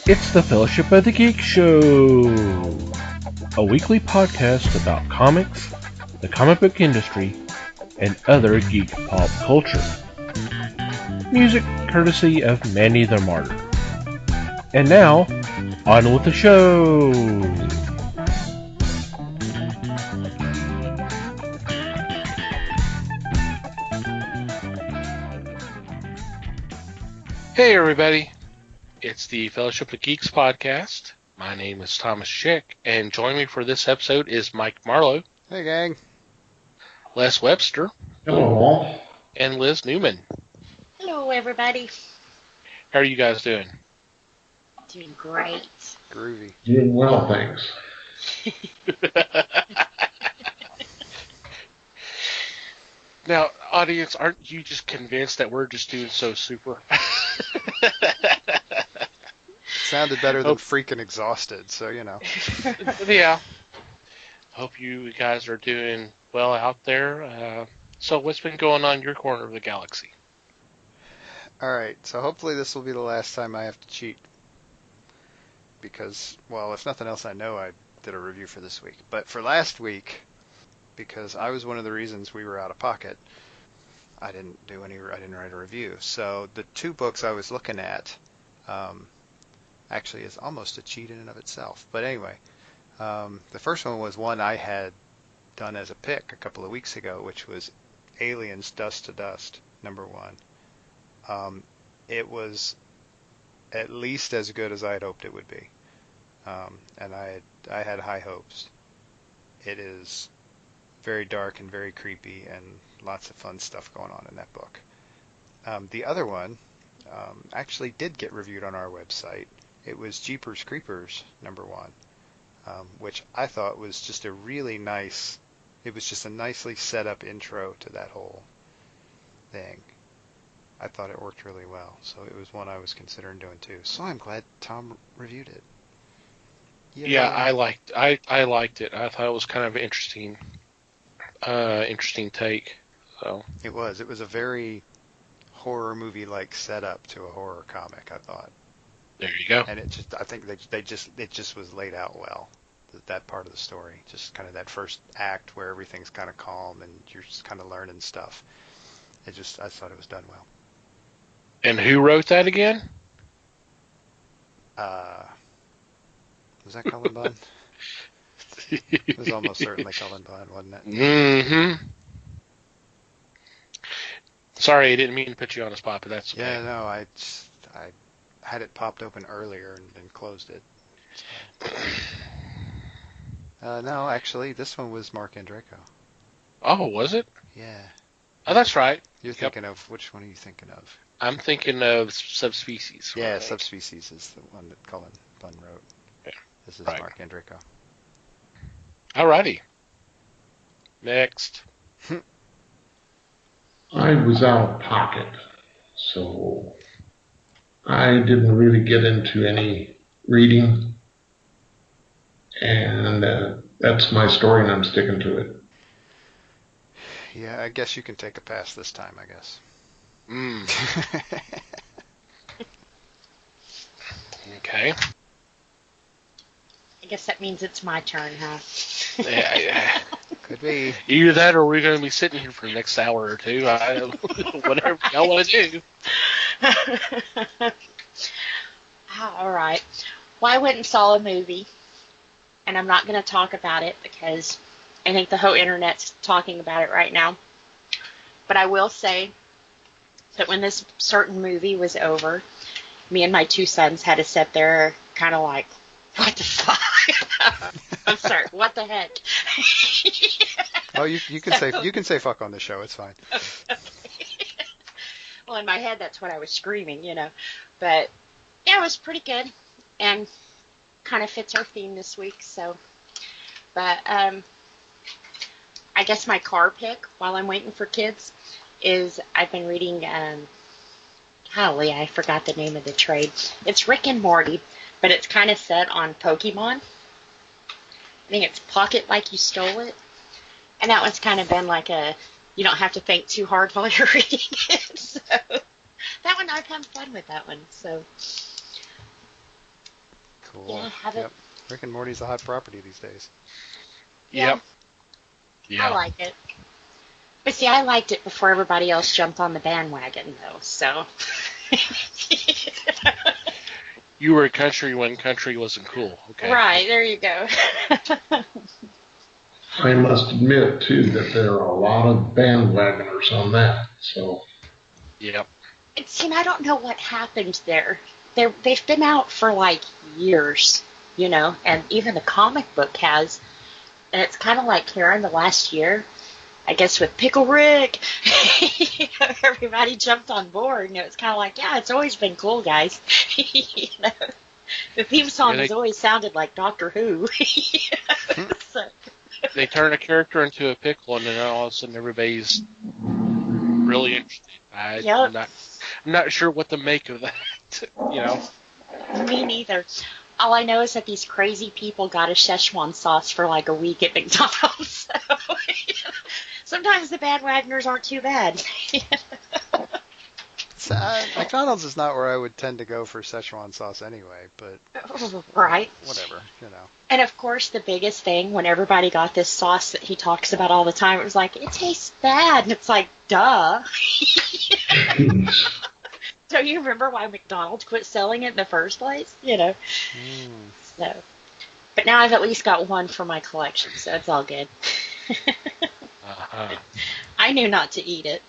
It's the Fellowship of the Geek Show, a weekly podcast about comics, the comic book industry, and other geek pop culture. Music courtesy of Mandy the Martyr. And now, on with the show! Hey everybody, it's the Fellowship of Geeks podcast. My name is Thomas Schick, and joining me for this episode is Mike Marlowe. Hey gang. Les Webster. Hello. And Liz Newman. Hello everybody. How are you guys doing? Doing great. Groovy. Doing well, thanks. Now, audience, aren't you just convinced that we're just doing so super? Sounded better than freaking exhausted, so you know. Yeah. Hope you guys are doing well out there. So what's been going on in your corner of the galaxy? Alright, so hopefully this will be the last time I have to cheat. Because, well, if nothing else, I know I did a review for this week. But for last week, because I was one of the reasons we were out of pocket, I didn't write a review. So the two books I was looking at, actually is almost a cheat in and of itself. But anyway, the first one was one I had done as a pick a couple of weeks ago, which was Aliens Dust to Dust, #1. It was at least as good as I had hoped it would be. And I had high hopes. It is very dark and very creepy and lots of fun stuff going on in that book. The other one actually did get reviewed on our website. It was Jeepers Creepers #1, which I thought was just a really nice, it was just a nicely set up intro to that whole thing. I thought it worked really well, so it was one I was considering doing too. So I'm glad Tom reviewed it. Yeah, I liked it. I thought it was kind of interesting take. So it was a very horror movie like setup to a horror comic, I thought. There you go. And I think it just was laid out well. That part of the story, just kind of that first act where everything's kind of calm and you're just kind of learning stuff. I thought it was done well. And who wrote that again? Was that Cullen Bunn? It was almost certainly Cullen Bunn, wasn't it? Mm-hmm. Sorry, I didn't mean to put you on the spot, but that's okay. Yeah, no, I had it popped open earlier and then closed it. So. No, actually, this one was Mark Andreyko. Oh, was it? Yeah. Oh, that's right. You're thinking of, which one are you thinking of? I'm thinking of Subspecies. Yeah, right? Subspecies is the one that Cullen Bunn wrote. Yeah. This is right. Mark Andreyko. Alrighty. Next. I was out of pocket, so I didn't really get into any reading, and that's my story, and I'm sticking to it. Yeah, I guess you can take a pass this time, I guess. Okay. I guess that means it's my turn, huh? Yeah. Could be. Either that or we're going to be sitting here for the next hour or two. Whatever y'all want to do. All right. Well, I went and saw a movie, and I'm not going to talk about it because I think the whole internet's talking about it right now. But I will say that when this certain movie was over, me and my two sons had to sit there kind of like, what the fuck? I'm sorry, what the heck? Oh, you can say fuck on the show, it's fine. Well, in my head, that's what I was screaming, you know. But, yeah, it was pretty good. And kind of fits our theme this week, so. But, I guess my car pick, while I'm waiting for kids, is I've been reading, golly, I forgot the name of the trade. It's Rick and Morty, but it's kind of set on Pokemon. I think it's Pocket Like You Stole It. And that one's kind of been like you don't have to think too hard while you're reading it. So that one, I've had fun with that one. So Cool. Yeah, I haven't. Yep. Rick and Morty's a hot property these days. Yep. I Yeah. like it. But see, I liked it before everybody else jumped on the bandwagon, though, so. You were a country when country wasn't cool. Okay. Right, there you go. I must admit, too, that there are a lot of bandwagoners on that. So, Yep. And see, I don't know what happened there. They've been out for like years, and even the comic book has. And it's kind of like here in the last year, I guess with Pickle Rick, everybody jumped on board. It's kind of like, yeah, it's always been cool, guys. The theme song has always sounded like Doctor Who. So. They turn a character into a pickle, and then all of a sudden everybody's really interested. I'm not sure what to make of that. Me neither. All I know is that these crazy people got a Szechuan sauce for like a week at McDonald's. So, sometimes the bandwagoners aren't too bad. McDonald's is not where I would tend to go for Szechuan sauce anyway, but right. Whatever. And of course, the biggest thing when everybody got this sauce that he talks about all the time, it was like, it tastes bad, and it's like, duh. Don't you remember why McDonald's quit selling it in the first place? So, but now I've at least got one for my collection, so it's all good. I knew not to eat it.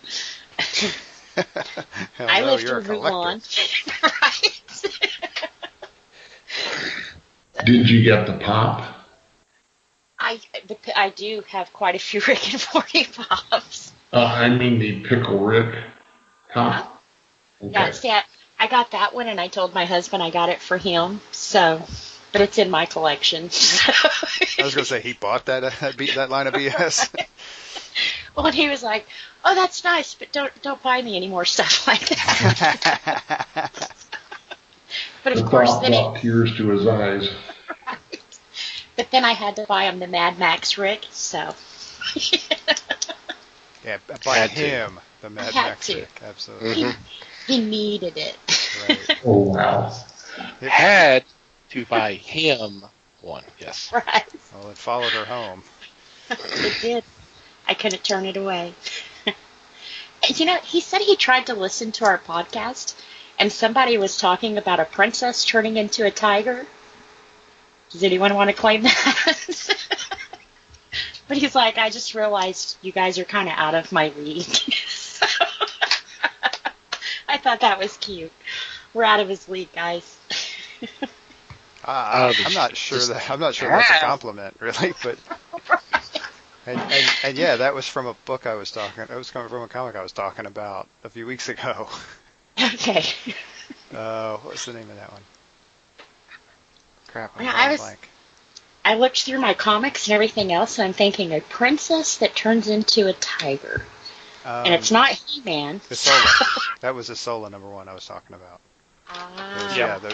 I live to move on. Right. did you get the pop? I do have quite a few Rick and Morty pops. I mean the Pickle Rick pop. Okay. Yeah, see, I got that one, and I told my husband I got it for him. So, but it's in my collection. So. I was gonna say he bought that line of BS. Well, and he was like, "Oh, that's nice, but don't buy me any more stuff like that." But of course, then brought tears to his eyes. Right. But then I had to buy him the Mad Max Rick, so. Yeah, buy him the Mad Max Rick, absolutely. Mm-hmm. He needed it. Right. Oh wow! Had to buy him one. Yes. Right. Well, it followed her home. It did. I couldn't turn it away. He said he tried to listen to our podcast, and somebody was talking about a princess turning into a tiger. Does anyone want to claim that? But he's like, I just realized you guys are kind of out of my league. So, I thought that was cute. We're out of his league, guys. I'm not sure that's a compliment, really, but. And yeah, that was from a book I was talking. It was coming from a comic I was talking about a few weeks ago. Okay. What's the name of that one? Crap, Yeah, blank. I looked through my comics and everything else, and I'm thinking a princess that turns into a tiger. And it's not He-Man. That was Isola #1 I was talking about.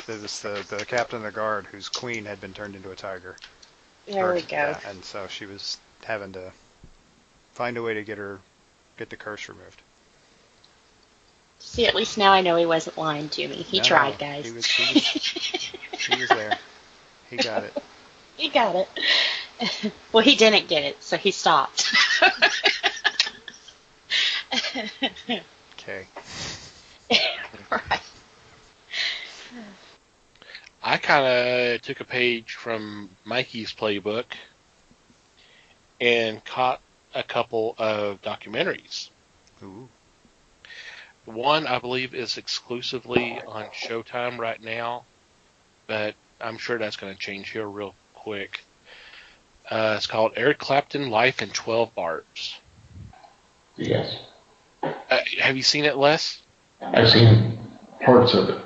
There's the captain of the guard whose queen had been turned into a tiger. There we go. And so she was having to find a way to get the curse removed. See, at least now I know he wasn't lying to me. He tried, guys. He was there. He got it. He got it. Well, he didn't get it, so he stopped. Okay. Right. I kind of took a page from Mikey's playbook and caught a couple of documentaries. Ooh. One, I believe, is exclusively on Showtime right now, but I'm sure that's going to change here real quick. It's called Eric Clapton, Life in 12 Bars. Yes. Have you seen it, Les? I've seen parts of it.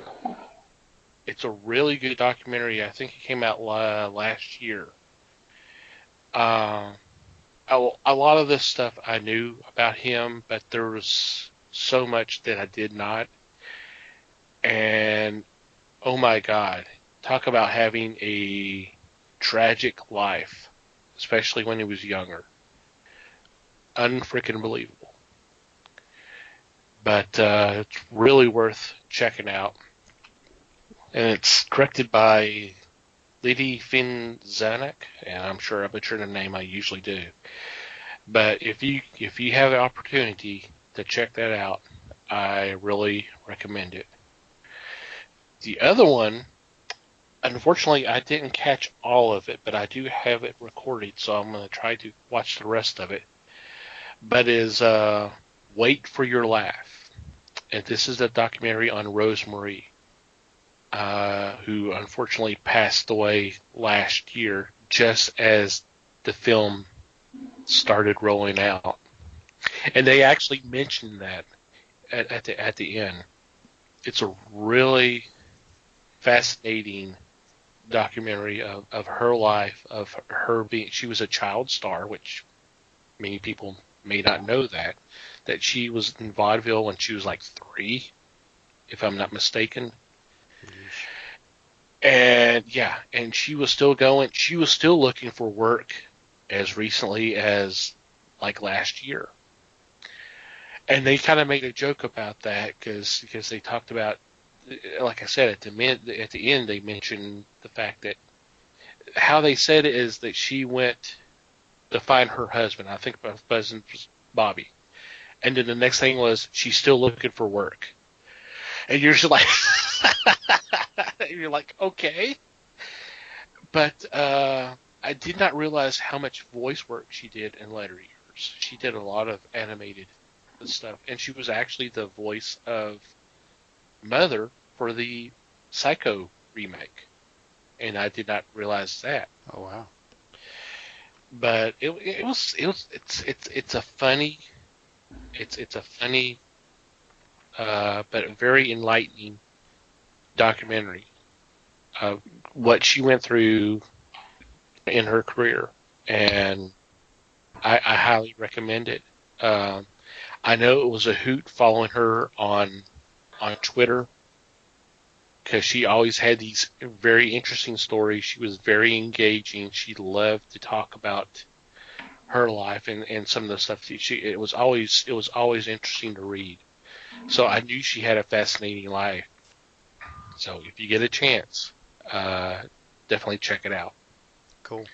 It's a really good documentary. I think it came out last year. A lot of this stuff I knew about him, but there was so much that I did not. And, oh my God, talk about having a tragic life, especially when he was younger. Unfreaking believable. But it's really worth checking out. And it's directed by Lady Finzanek, and I'm sure I butchered the name. I usually do. But if you have the opportunity to check that out, I really recommend it. The other one, unfortunately, I didn't catch all of it, but I do have it recorded, so I'm going to try to watch the rest of it. But is Wait for Your Laugh. And this is a documentary on Rosemary, who unfortunately passed away last year, just as the film started rolling out. And they actually mentioned that at the end. It's a really fascinating documentary of her life, of her being. She was a child star, which many people may not know that she was in vaudeville when she was like 3, if I'm not mistaken. And yeah, and she was still going. She was still looking for work as recently as like last year. And they kind of made a joke about that because they talked about, like I said, at the end they mentioned the fact that how they said it is that she went to find her husband. I think her husband was Bobby. And then the next thing was she's still looking for work. And you're just like, you're like, okay. But I did not realize how much voice work she did in later years. She did a lot of animated stuff, and she was actually the voice of Mother for the Psycho remake, and I did not realize that. Oh wow! But it's a funny but very enlightening documentary of what she went through in her career, and I highly recommend it. I know it was a hoot following her on Twitter because she always had these very interesting stories. She was very engaging. She loved to talk about her life and some of the stuff that it was always interesting to read. So I knew she had a fascinating life. So if you get a chance, definitely check it out. Cool.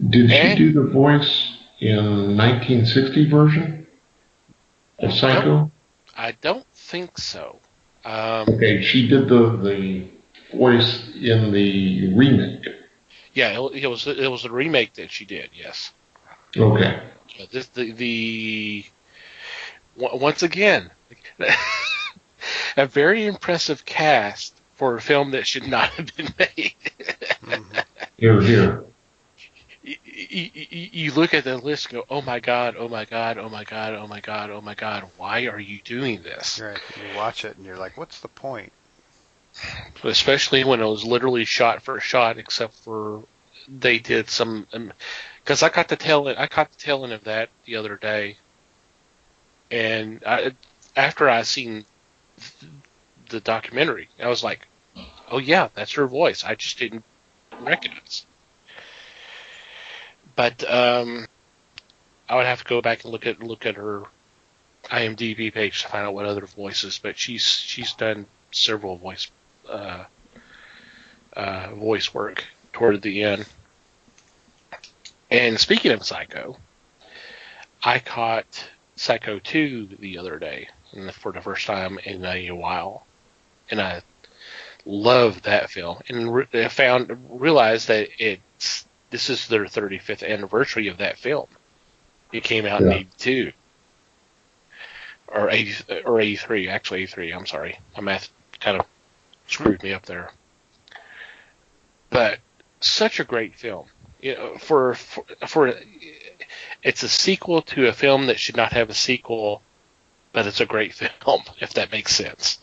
Did she do the voice in 1960 version of Psycho? I don't think so. Okay, she did the voice in the remake. Yeah, it was a remake that she did. Yes. Okay. Once again, a very impressive cast for a film that should not have been made. Mm-hmm. Here. You look at the list and go, oh my God, oh my God, oh my God, oh my God, oh my God, why are you doing this? Right. You watch it and you're like, what's the point? Especially when it was literally shot for shot, except for they did some, because I caught the tail end of that the other day, and after I seen the documentary, I was like, oh yeah, that's her voice. I just didn't recognize. But I would have to go back and look at her IMDb page to find out what other voices. But she's done several voice work toward the end. And speaking of Psycho, I caught Psycho 2 the other day for the first time in a while, and I loved that film. And realized that this is their 35th anniversary of that film. It came out in 82. Or 83, actually 83, I'm sorry. My math kind of screwed me up there. But such a great film. You know, for it's a sequel to a film that should not have a sequel, but it's a great film, if that makes sense.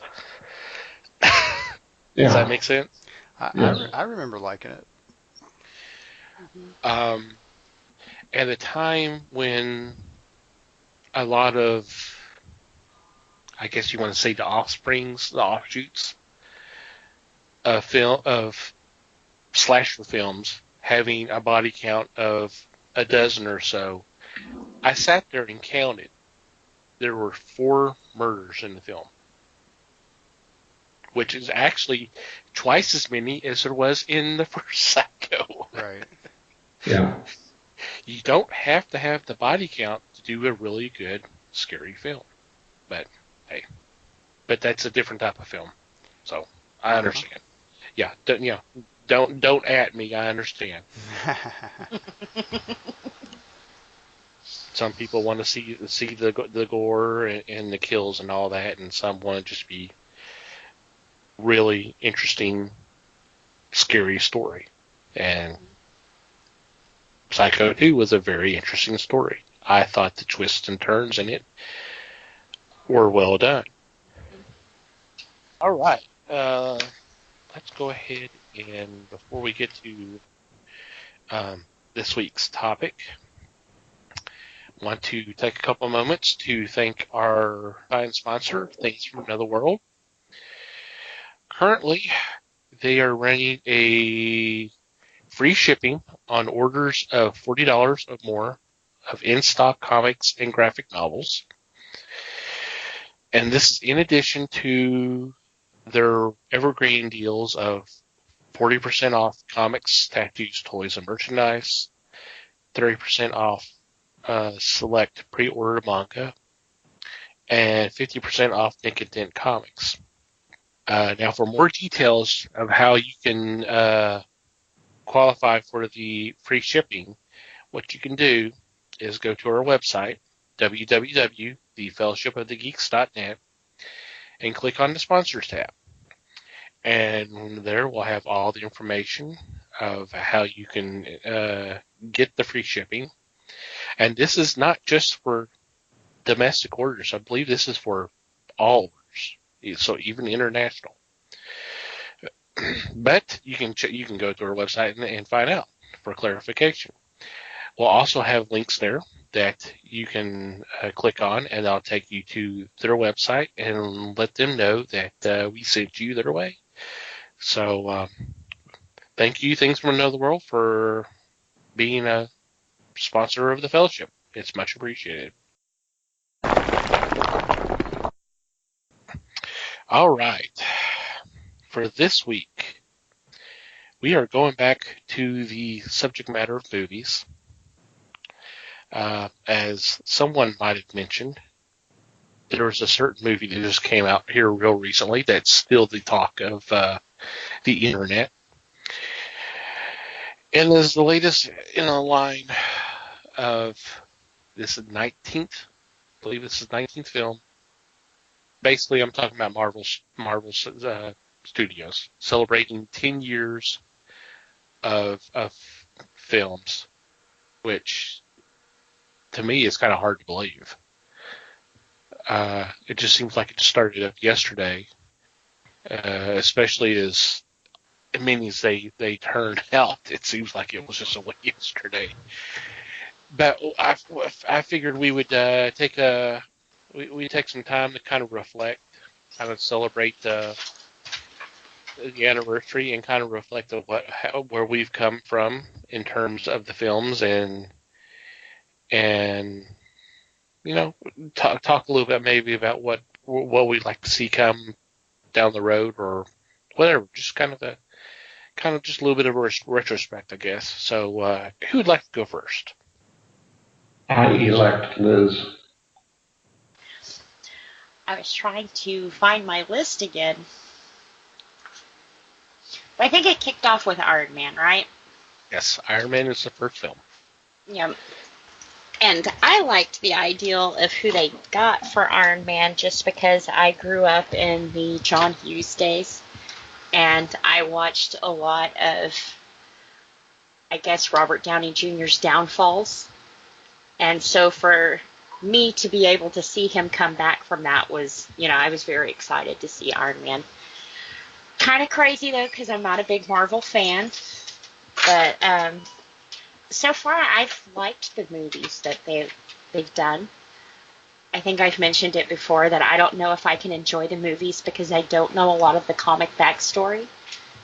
Does that make sense? I remember liking it. At a time when a lot of, I guess you want to say, the offshoots of slasher films having a body count of a dozen or so, I sat there and counted. There were 4 murders in the film. which is actually twice as many as there was in the first Psycho. Right. Yeah. You don't have to have the body count to do a really good scary film, but hey, but that's a different type of film, so I understand. Yeah, don't at me. I understand. Some people want to see the gore and the kills and all that, and some want to just be really interesting, scary story. And Psycho 2 was a very interesting story. I thought the twists and turns in it were well done. All right, let's go ahead and before we get to this week's topic, want to take a couple moments to thank our fine sponsor, Things from Another World. Currently, they are running a free shipping on orders of $40 or more of in-stock comics and graphic novels. And this is in addition to their evergreen deals of 40% off comics, tattoos, toys, and merchandise, 30% off select pre-order manga, and 50% off Nick and Dent comics. Now, for more details of how you can qualify for the free shipping, what you can do is go to our website, www.thefellowshipofthegeeks.net, and click on the Sponsors tab. And there we'll have all the information of how you can get the free shipping. And this is not just for domestic orders. I believe this is for all orders, so even international. But you can go to our website and find out for clarification. We'll also have links there that you can click on, and I'll take you to their website and let them know that we sent you their way. So thank you, Things from Another World, for being a sponsor of the Fellowship. It's much appreciated. All right. For this week, we are going back to the subject matter of movies. As someone might have mentioned, there was a certain movie that just came out here real recently that's still the talk of the internet. And is the latest in a line of this 19th, I believe this is 19th film. Basically, I'm talking about Marvel's Studios celebrating 10 years of films, which to me is kind of hard to believe. It just seems like it started up yesterday, especially as many as they turned out. It seems like it was just a week yesterday. But I figured we would take some time to kind of reflect, kind of celebrate the anniversary, and kind of reflect on where we've come from in terms of the films, and talk a little bit maybe about what we'd like to see come down the road or whatever. Just kind of just a little bit of a retrospect, I guess. So who would like to go first? I elect Liz. I was trying to find my list again. But I think it kicked off with Iron Man, right? Yes, Iron Man is the first film. Yeah. And I liked the ideal of who they got for Iron Man just because I grew up in the John Hughes days. And I watched a lot of, I guess, Robert Downey Jr.'s downfalls. And so for me to be able to see him come back from that was, I was very excited to see Iron Man. Kind of crazy, though, because I'm not a big Marvel fan. But so far, I've liked the movies that they've done. I think I've mentioned it before that I don't know if I can enjoy the movies because I don't know a lot of the comic backstory.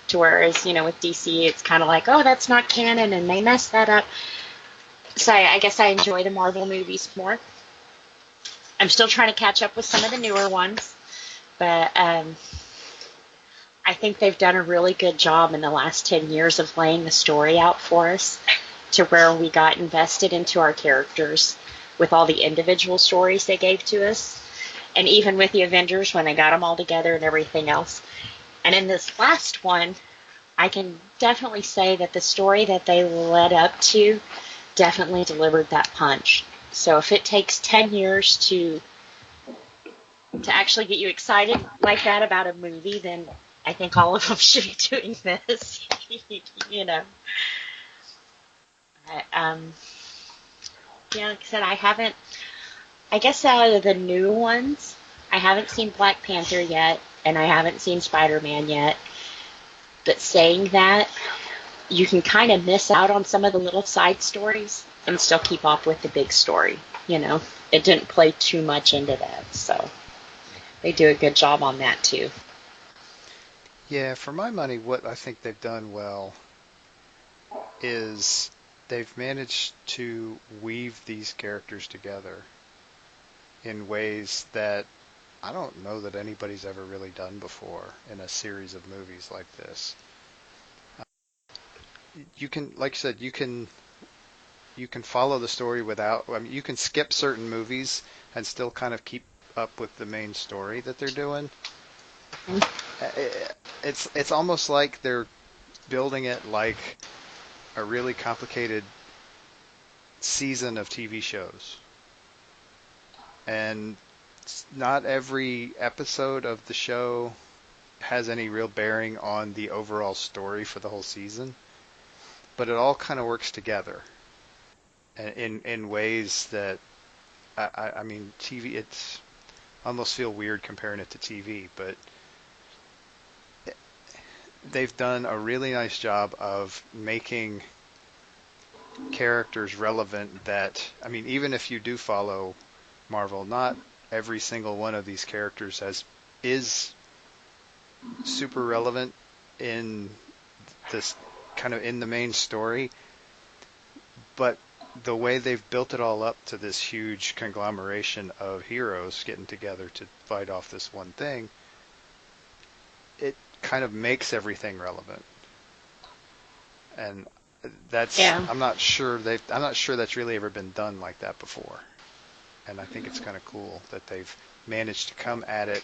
To whereas, with DC, it's kind of like, oh, that's not canon, and they messed that up. So I guess I enjoy the Marvel movies more. I'm still trying to catch up with some of the newer ones. But I think they've done a really good job in the last 10 years of laying the story out for us to where we got invested into our characters with all the individual stories they gave to us. And even with the Avengers, when they got them all together and everything else. And in this last one, I can definitely say that the story that they led up to definitely delivered that punch. So if it takes 10 years to actually get you excited like that about a movie, then I think all of them should be doing this. you know. Yeah, like I said, I guess out of the new ones, I haven't seen Black Panther yet, and I haven't seen Spider-Man yet. But saying that, you can kind of miss out on some of the little side stories and still keep up with the big story. It didn't play too much into that, so they do a good job on that too. Yeah, for my money, what I think they've done well is they've managed to weave these characters together in ways that I don't know that anybody's ever really done before in a series of movies like this. You can, like I said, you can follow the story without, I mean, you can skip certain movies and still kind of keep up with the main story that they're doing. It's almost like they're building it like a really complicated season of TV shows. And not every episode of the show has any real bearing on the overall story for the whole season, but it all kind of works together in ways that I mean, TV, it's almost feel weird comparing it to TV, but they've done a really nice job of making characters relevant that, I mean, even if you do follow Marvel, not every single one of these characters is super relevant in this kind of in the main story, but the way they've built it all up to this huge conglomeration of heroes getting together to fight off this one thing, it kind of makes everything relevant. And that's, Yeah. I'm not sure that's really ever been done like that before. And I think it's kind of cool that they've managed to come at it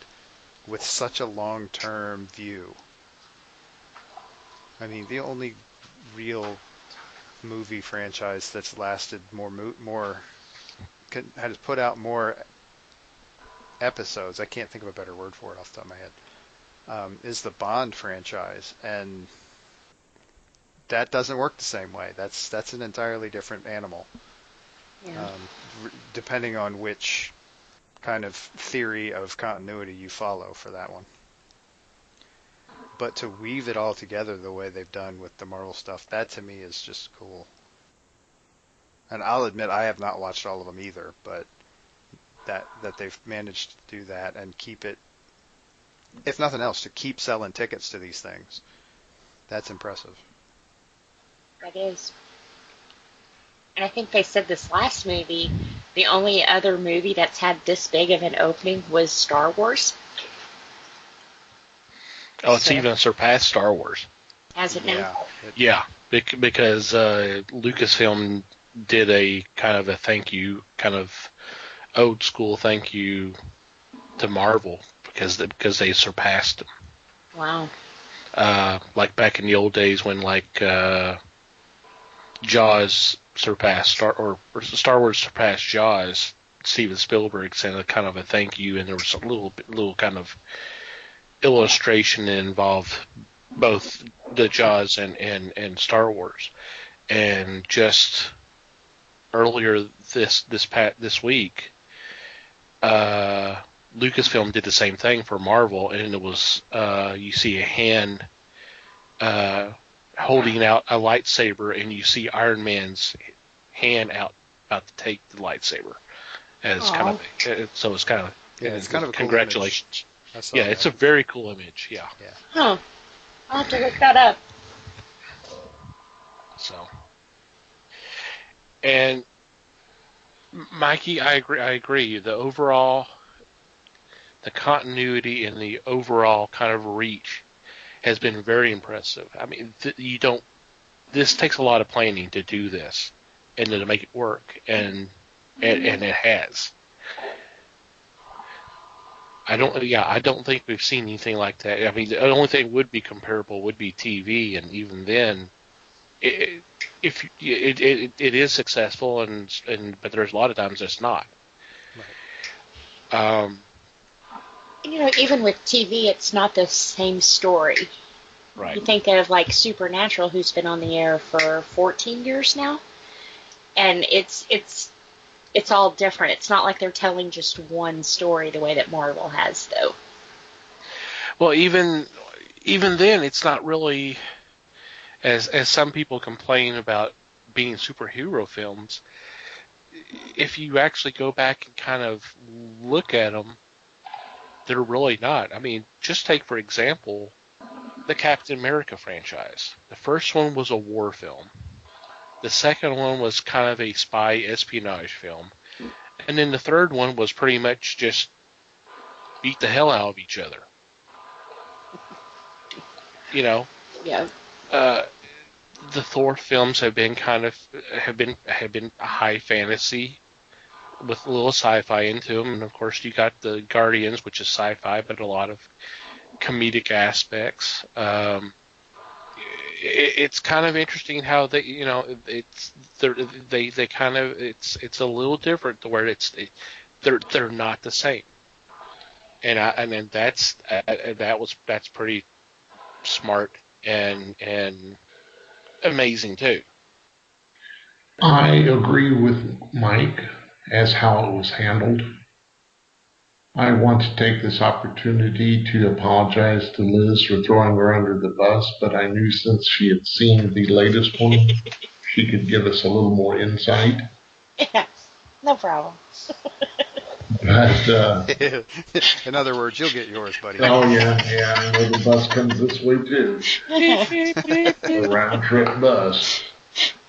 with such a long-term view. I mean, the only real movie franchise that's lasted has put out more episodes, I can't think of a better word for it off the top of my head, is the Bond franchise. And that doesn't work the same way. That's an entirely different animal. Yeah. Depending on which kind of theory of continuity you follow for that one. But to weave it all together the way they've done with the Marvel stuff, that to me is just cool. And I'll admit I have not watched all of them either, but that they've managed to do that and keep it, if nothing else, to keep selling tickets to these things. That's impressive. That is. And I think they said this last movie, the only other movie that's had this big of an opening was Star Wars. Oh, it's even surpassed Star Wars. Has it now? Yeah, because Lucasfilm did a kind of a thank you, kind of old school thank you to Marvel because they surpassed them. Wow. Like back in the old days when Jaws surpassed Star Wars surpassed Jaws. Steven Spielberg sent a kind of a thank you, and there was a little kind of illustration that involved both the Jaws and Star Wars. And just earlier this week, Lucasfilm did the same thing for Marvel, and it was you see a hand holding out a lightsaber, and you see Iron Man's hand out about to take the lightsaber. As Aww. kind of, so it's kind of, it's kind of a congratulations. Cool image. It's a very cool image. Yeah. Huh. I'll have to look that up. So, and Mikey, I agree. The overall, the continuity and the overall kind of reach has been very impressive. I mean, you don't. This takes a lot of planning to do this, and to make it work, and it has. I don't think we've seen anything like that. I mean, the only thing would be comparable would be TV, and even then, it is successful, but there's a lot of times it's not. Right. Even with TV, it's not the same story. Right. You think of like Supernatural, who's been on the air for 14 years now, and it's all different. It's not like they're telling just one story the way that Marvel has, though. Well, even then, it's not really, as some people complain about being superhero films. If you actually go back and kind of look at them, they're really not. I mean, just take, for example, the Captain America franchise. The first one was a war film. The second one was kind of a spy espionage film. And then the third one was pretty much just beat the hell out of each other. Yeah. The Thor films have been high fantasy with a little sci-fi into them, and of course you got the Guardians, which is sci-fi, but a lot of comedic aspects. It's kind of interesting how they, it's a little different to where they're not the same, and that's pretty smart and amazing too. I agree with Mike as how it was handled. I want to take this opportunity to apologize to Liz for throwing her under the bus, but I knew since she had seen the latest one, she could give us a little more insight. Yeah, no problem. But in other words, you'll get yours, buddy. Oh yeah, I know the bus comes this way too. A round trip bus.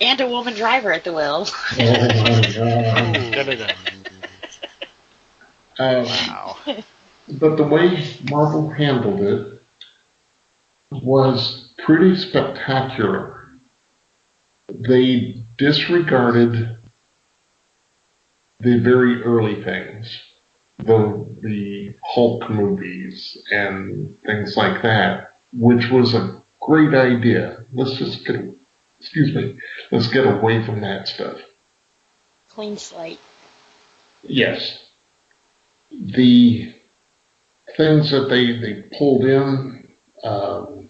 And a woman driver at the wheel. Oh my God. Wow. But the way Marvel handled it was pretty spectacular. They disregarded the very early things, the Hulk movies and things like that, which was a great idea. Let's get away from that stuff. Clean slate. Yes. The things that they pulled in, on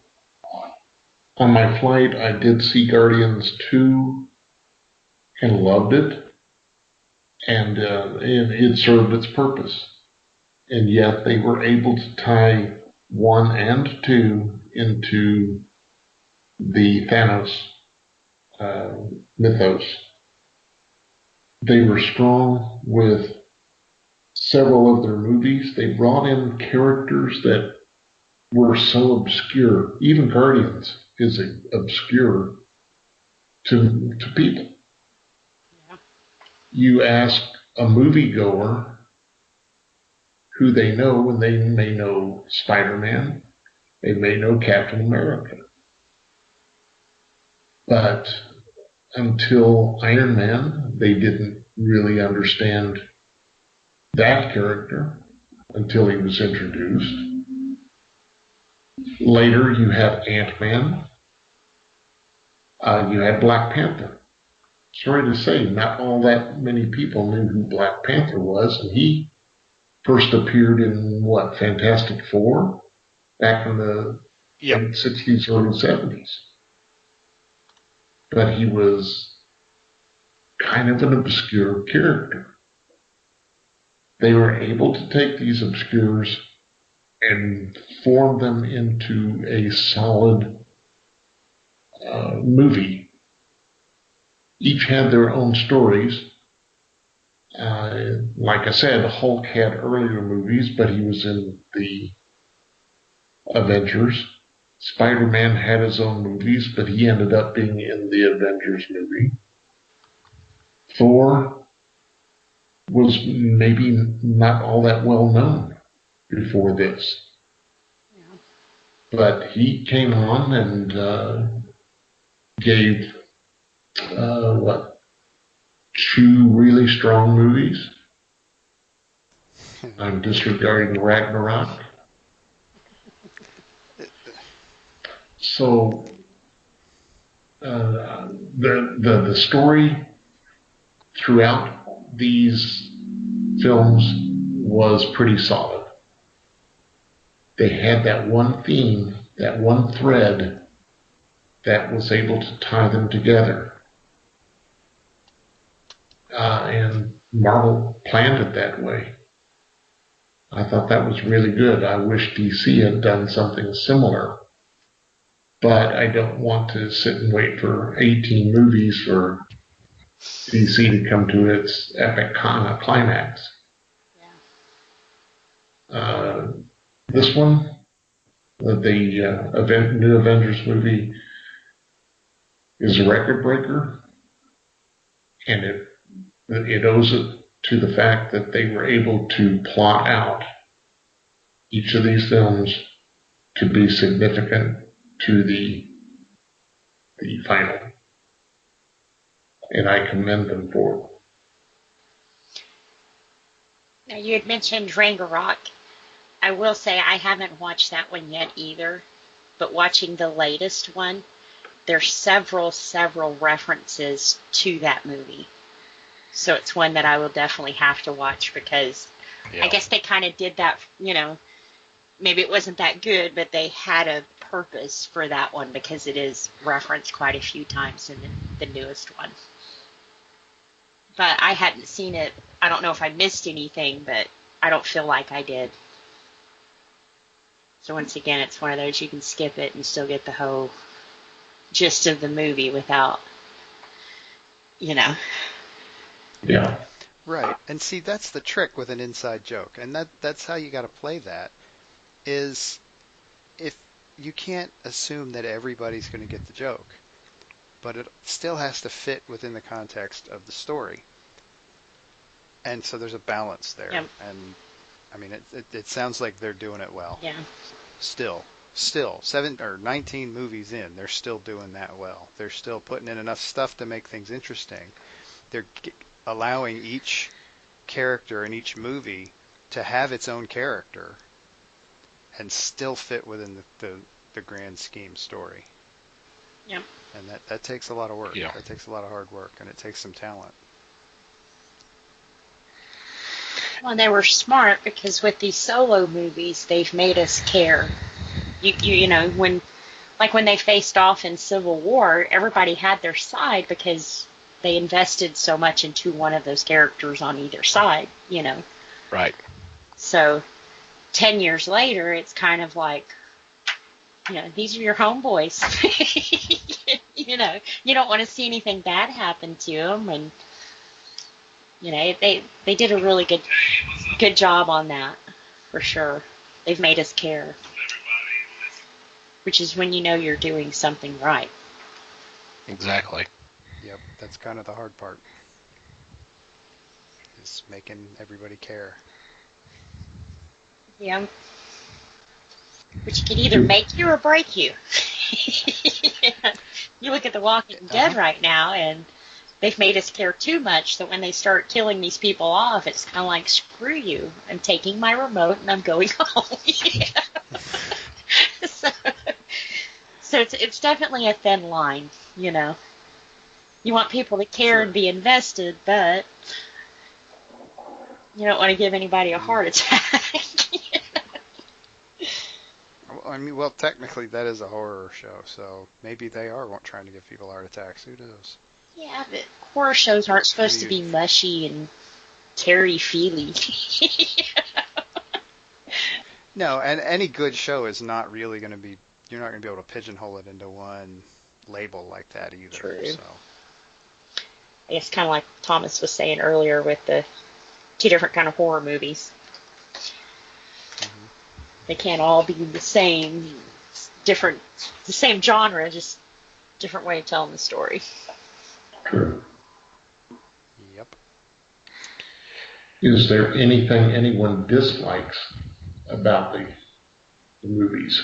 my flight, I did see Guardians 2 and loved it, and it served its purpose. And yet they were able to tie 1 and 2 into the Thanos mythos. They were strong with several of their movies. They brought in characters that were so obscure. Even Guardians is obscure to people. Yeah. You ask a moviegoer who they know, and they may know Spider-Man, they may know Captain America. But until Iron Man, they didn't really understand that character until he was introduced. Later, you have Ant-Man. You had Black Panther. Sorry to say, not all that many people knew who Black Panther was, and he first appeared in, Fantastic Four? Back in the late 60s, early 70s. But he was kind of an obscure character. They were able to take these obscures and form them into a solid movie. Each had their own stories. Like I said, Hulk had earlier movies, but he was in the Avengers. Spider-Man had his own movies, but he ended up being in the Avengers movie. Thor was maybe not all that well known before this. Yeah. But he came on and gave, two really strong movies. I'm disregarding Ragnarok. So the story throughout these films was pretty solid. They had that one theme, that one thread that was able to tie them together. And Marvel planned it that way. I thought that was really good. I wish DC had done something similar. But I don't want to sit and wait for 18 movies for DC to come to its epic climax. Yeah. This one, the new Avengers movie, is a record breaker, and it owes it to the fact that they were able to plot out each of these films to be significant to the final. And I commend them for it. Now, you had mentioned Ragnarok. I will say I haven't watched that one yet either, but watching the latest one, there's several references to that movie. So it's one that I will definitely have to watch because I guess they kind of did that, maybe it wasn't that good, but they had a purpose for that one because it is referenced quite a few times in the newest one. But I hadn't seen it. I don't know if I missed anything, but I don't feel like I did. So once again, it's one of those you can skip it and still get the whole gist of the movie without, Yeah. Right. And see, that's the trick with an inside joke. And that's how you got to play that, is if you can't assume that everybody's going to get the joke, but it still has to fit within the context of the story. And so there's a balance there. Yep. And I mean, it sounds like they're doing it well. Yeah. Still 19 movies in, they're still doing that well. They're still putting in enough stuff to make things interesting. They're allowing each character in each movie to have its own character and still fit within the grand scheme story. Yep. And that takes a lot of work. Yeah. That takes a lot of hard work, and it takes some talent. Well, they were smart because with these solo movies, they've made us care. When they faced off in Civil War, everybody had their side because they invested so much into one of those characters on either side, Right. So 10 years later, it's kind of like, these are your homeboys. You don't want to see anything bad happen to them. And, they did a really good job on that, for sure. They've made us care, which is when you're doing something right. Exactly. Yep, that's kind of the hard part, is making everybody care. Yeah. Which could either make you or break you. You look at The Walking Dead right now, and they've made us care too much that when they start killing these people off, it's kind of like, screw you. I'm taking my remote and I'm going home. So it's definitely a thin line, You want people to care and be invested, but you don't want to give anybody a heart attack. I mean, well, technically that is a horror show, so maybe they are trying to give people heart attacks. Who knows? Yeah, but horror shows aren't supposed to be mushy and touchy-feely. No, and any good show is not really going to be, you're not going to be able to pigeonhole it into one label like that either. True. So. I guess kind of like Thomas was saying earlier with the two different kind of horror movies. Mm-hmm. They can't all be the same, the same genre, just different way of telling the story. True. Yep. Is there anything anyone dislikes about the movies?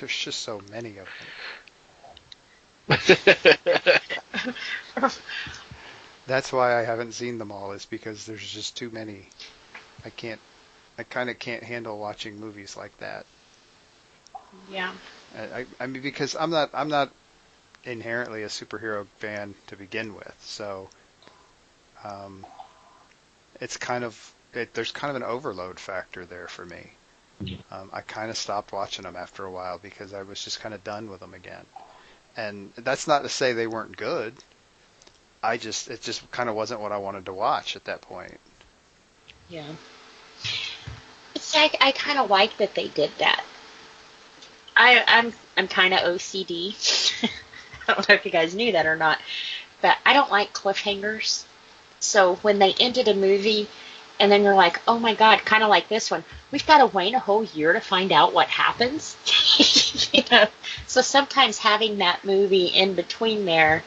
There's just so many of them. That's why I haven't seen them all, is because there's just too many. I kind of can't handle watching movies like that. Yeah. I mean, because I'm not inherently a superhero fan to begin with, so it's there's kind of an overload factor there for me. I kind of stopped watching them after a while because I was just kind of done with them again. And that's not to say they weren't good. It just kind of wasn't what I wanted to watch at that point. Yeah. It's like I kind of like that they did that. I'm kind of OCD. I don't know if you guys knew that or not, but I don't like cliffhangers. So when they ended a movie and then you're like, oh my God, kind of like this one, we've got to wait a whole year to find out what happens. You know? So sometimes having that movie in between there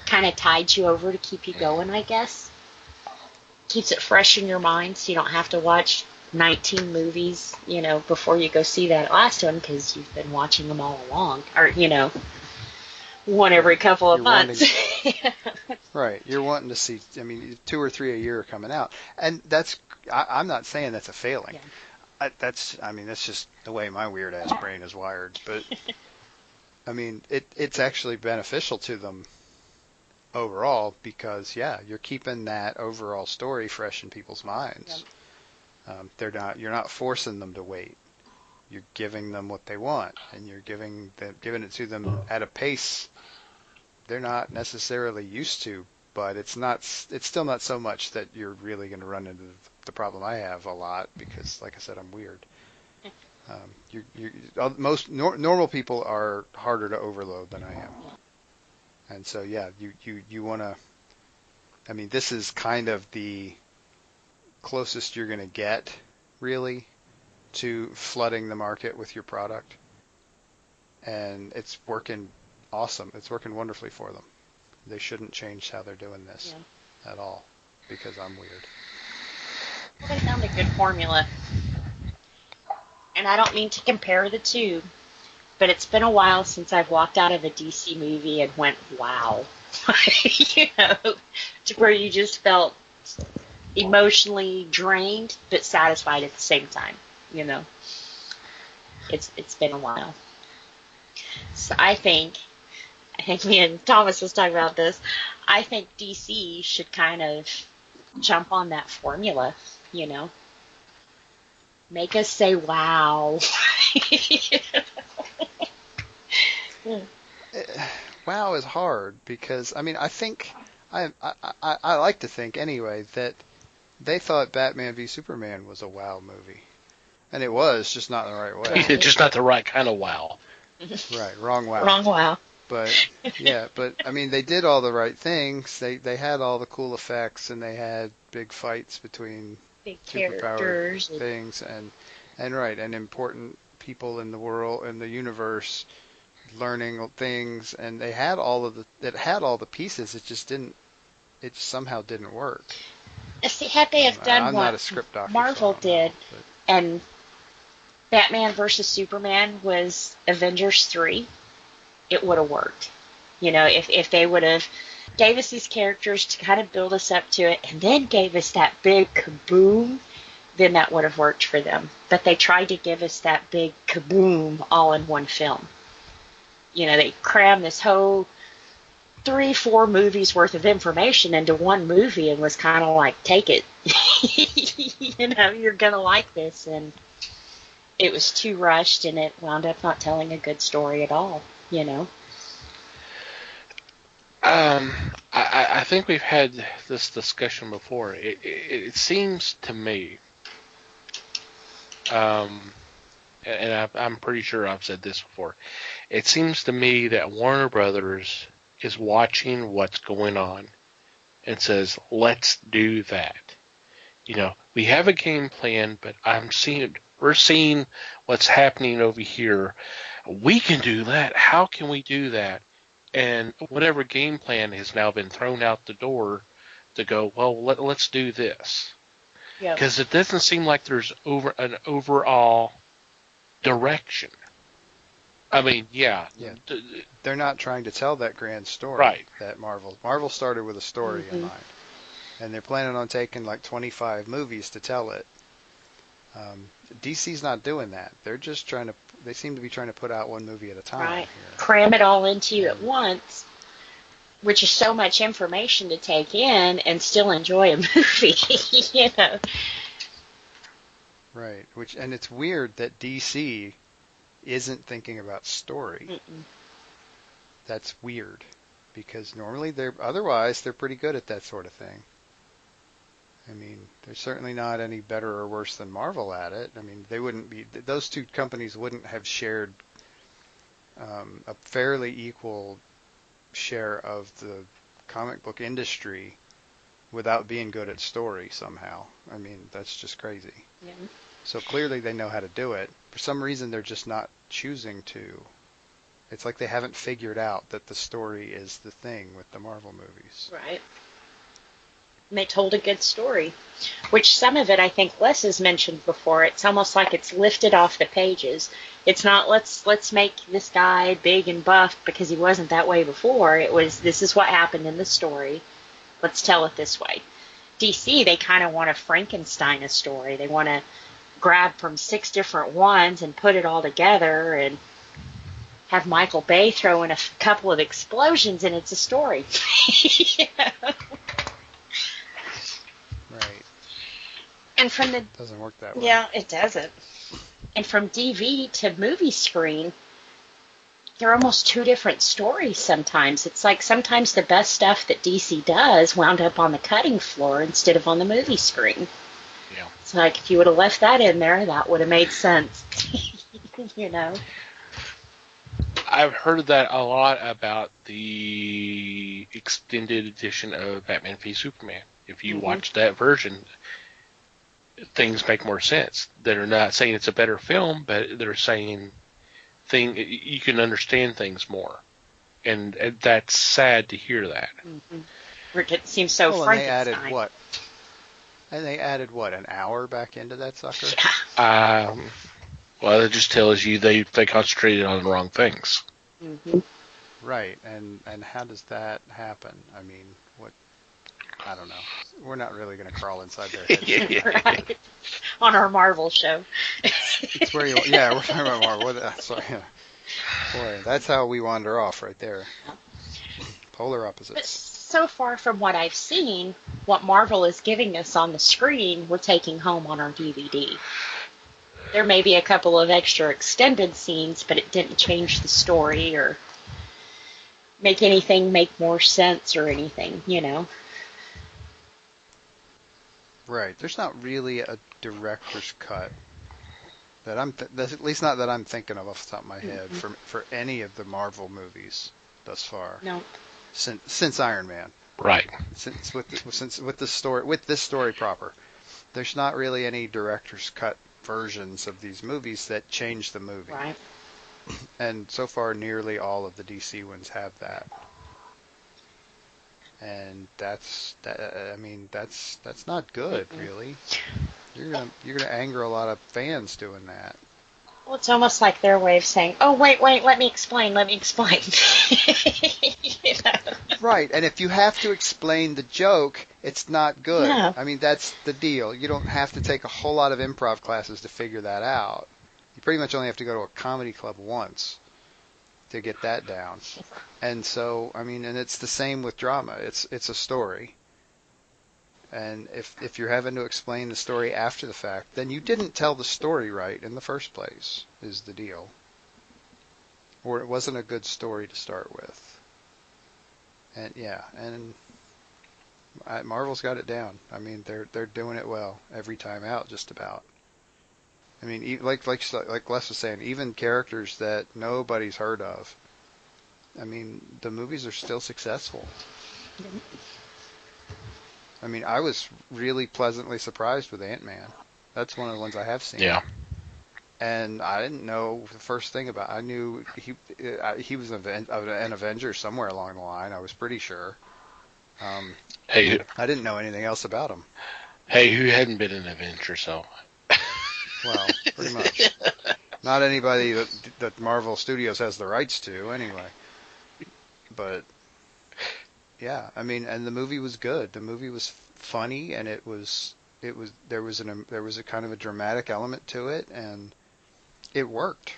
kind of tides you over to keep you going, I guess. Keeps it fresh in your mind so you don't have to watch 19 movies, you know, before you go see that last one because you've been watching them all along. Or, you know, one every couple of months. Right. You're wanting to see, I mean, 2 or 3 a year are coming out. And I'm not saying that's a failing. Yeah. That's just the way my weird ass brain is wired. But, I mean, it's actually beneficial to them overall because, yeah, you're keeping that overall story fresh in people's minds. Yep. You're not forcing them to wait. You're giving them what they want, and you're giving it to them at a pace they're not necessarily used to. But it's still not so much that you're really going to run into the problem I have a lot because, like I said, I'm weird. Most normal people are harder to overload than I am, and so yeah, you want to. I mean, this is kind of the closest you're going to get, really, to flooding the market with your product. And it's working awesome. It's working wonderfully for them. They shouldn't change how they're doing this at all because I'm weird. Well, they found a good formula. And I don't mean to compare the two, but it's been a while since I've walked out of a DC movie and went, wow. You know, to where you just felt emotionally drained but satisfied at the same time, you know. It's been a while. So I think me and Thomas was talking about this, I think DC should kind of jump on that formula, you know. Make us say wow. Wow is hard because, I mean, I think, I like to think anyway, that they thought Batman v Superman was a wow movie. And it was, just not in the right way. It's just not the right kind of wow. Right, wrong wow. Wrong wow. But, yeah, I mean, they did all the right things. They had all the cool effects, and they had big fights between Big superpower characters. things, and important people in the world, in the universe, learning things, and it had all the pieces. It somehow didn't work. See, had they have done I'm what not a script doctor, Marvel so I don't know, did, and Batman versus Superman was Avengers 3, it would have worked. You know, if they would have gave us these characters to kind of build us up to it and then gave us that big kaboom, then that would have worked for them. But they tried to give us that big kaboom all in one film. You know, they crammed this whole 3-4 movies worth of information into one movie and was kind of like, take it. You know, you're going to like this. And it was too rushed, and it wound up not telling a good story at all, you know. I think we've had this discussion before. It seems to me, and I'm pretty sure I've said this before, it seems to me that Warner Brothers is watching what's going on and says, let's do that. You know, we have a game plan, but we're seeing what's happening over here. We can do that. How can we do that? And whatever game plan has now been thrown out the door to go, well, let's do this. Because it doesn't seem like there's an overall direction. I mean, yeah. Yeah. They're not trying to tell that grand story Right. that Marvel started with a story in mind. And they're planning on taking like 25 movies to tell it. DC's not doing that. They're just they seem to be trying to put out one movie at a time Right. here. Cram it all into you at once, which is so much information to take in and still enjoy a movie, you know. Right. And it's weird that DC isn't thinking about story. Mm-mm. That's weird, because normally otherwise they're pretty good at that sort of thing. I mean, they're certainly not any better or worse than Marvel at it. I mean, those two companies wouldn't have shared a fairly equal share of the comic book industry without being good at story somehow. I mean, that's just crazy. Yeah. So clearly they know how to do it. For some reason, they're just not choosing to. It's like they haven't figured out that the story is the thing with the Marvel movies. Right. And they told a good story, which some of it I think Les has mentioned before. It's almost like it's lifted off the pages. It's not let's make this guy big and buff because he wasn't that way before. It was, this is what happened in the story. Let's tell it this way. DC, they kind of want to Frankenstein a story. They want to grab from 6 different ones and put it all together and have Michael Bay throw in a couple of explosions and it's a story. You know? Right. And from the Doesn't work that way. Yeah, it doesn't. And from DV to movie screen, they're almost 2 different stories sometimes. It's like sometimes the best stuff that DC does wound up on the cutting floor instead of on the movie screen. Yeah. It's like if you would have left that in there, that would have made sense. You know? I've heard that a lot about the extended edition of Batman v Superman. If you watch that version, things make more sense. They're not saying it's a better film, but they're saying you can understand things more. And that's sad to hear that. It seems so And Frankenstein. they added what, an hour back into that sucker? Yeah. Well, it just tells you they concentrated on the wrong things. Mm-hmm. Right, and how does that happen? I mean, I don't know. We're not really going to crawl inside their heads. Right. On our Marvel show. It's where we're talking about Marvel. Sorry. Boy, that's how we wander off right there. Polar But opposites. so far from what I've seen, what Marvel is giving us on the screen, we're taking home on our DVD. There may be a couple of extra extended scenes, but it didn't change the story or make anything make more sense or anything, you know. Right. There's not really a director's cut that at least not that I'm thinking of off the top of my head for any of the Marvel movies thus far. No. Since Iron Man. Right. Since with this story proper. There's not really any director's cut versions of these movies that change the movie. Right. And so far nearly all of the DC ones have that. And that's not good, really. You're gonna anger a lot of fans doing that. Well, it's almost like their way of saying, "Oh, wait, let me explain." You know? Right, and if you have to explain the joke, it's not good. No. I mean, that's the deal. You don't have to take a whole lot of improv classes to figure that out. You pretty much only have to go to a comedy club once to get that down. And so, I mean, and it's the same with drama. It's a story. And if you're having to explain the story after the fact, then you didn't tell the story right in the first place, is the deal. Or it wasn't a good story to start with. And Marvel's got it down. I mean, they're doing it well every time out, just about. I mean, like Les was saying, even characters that nobody's heard of. I mean, the movies are still successful. I mean, I was really pleasantly surprised with Ant-Man. That's one of the ones I have seen. Yeah. And I didn't know the first thing about. I knew he was an Avenger somewhere along the line. I was pretty sure. Hey, I didn't know anything else about him. hey, who hadn't been an Avenger? So. Well, pretty much. Not anybody that Marvel Studios has the rights to, anyway. But yeah, I mean, and the movie was good. The movie was funny, and there was a kind of a dramatic element to it, and it worked.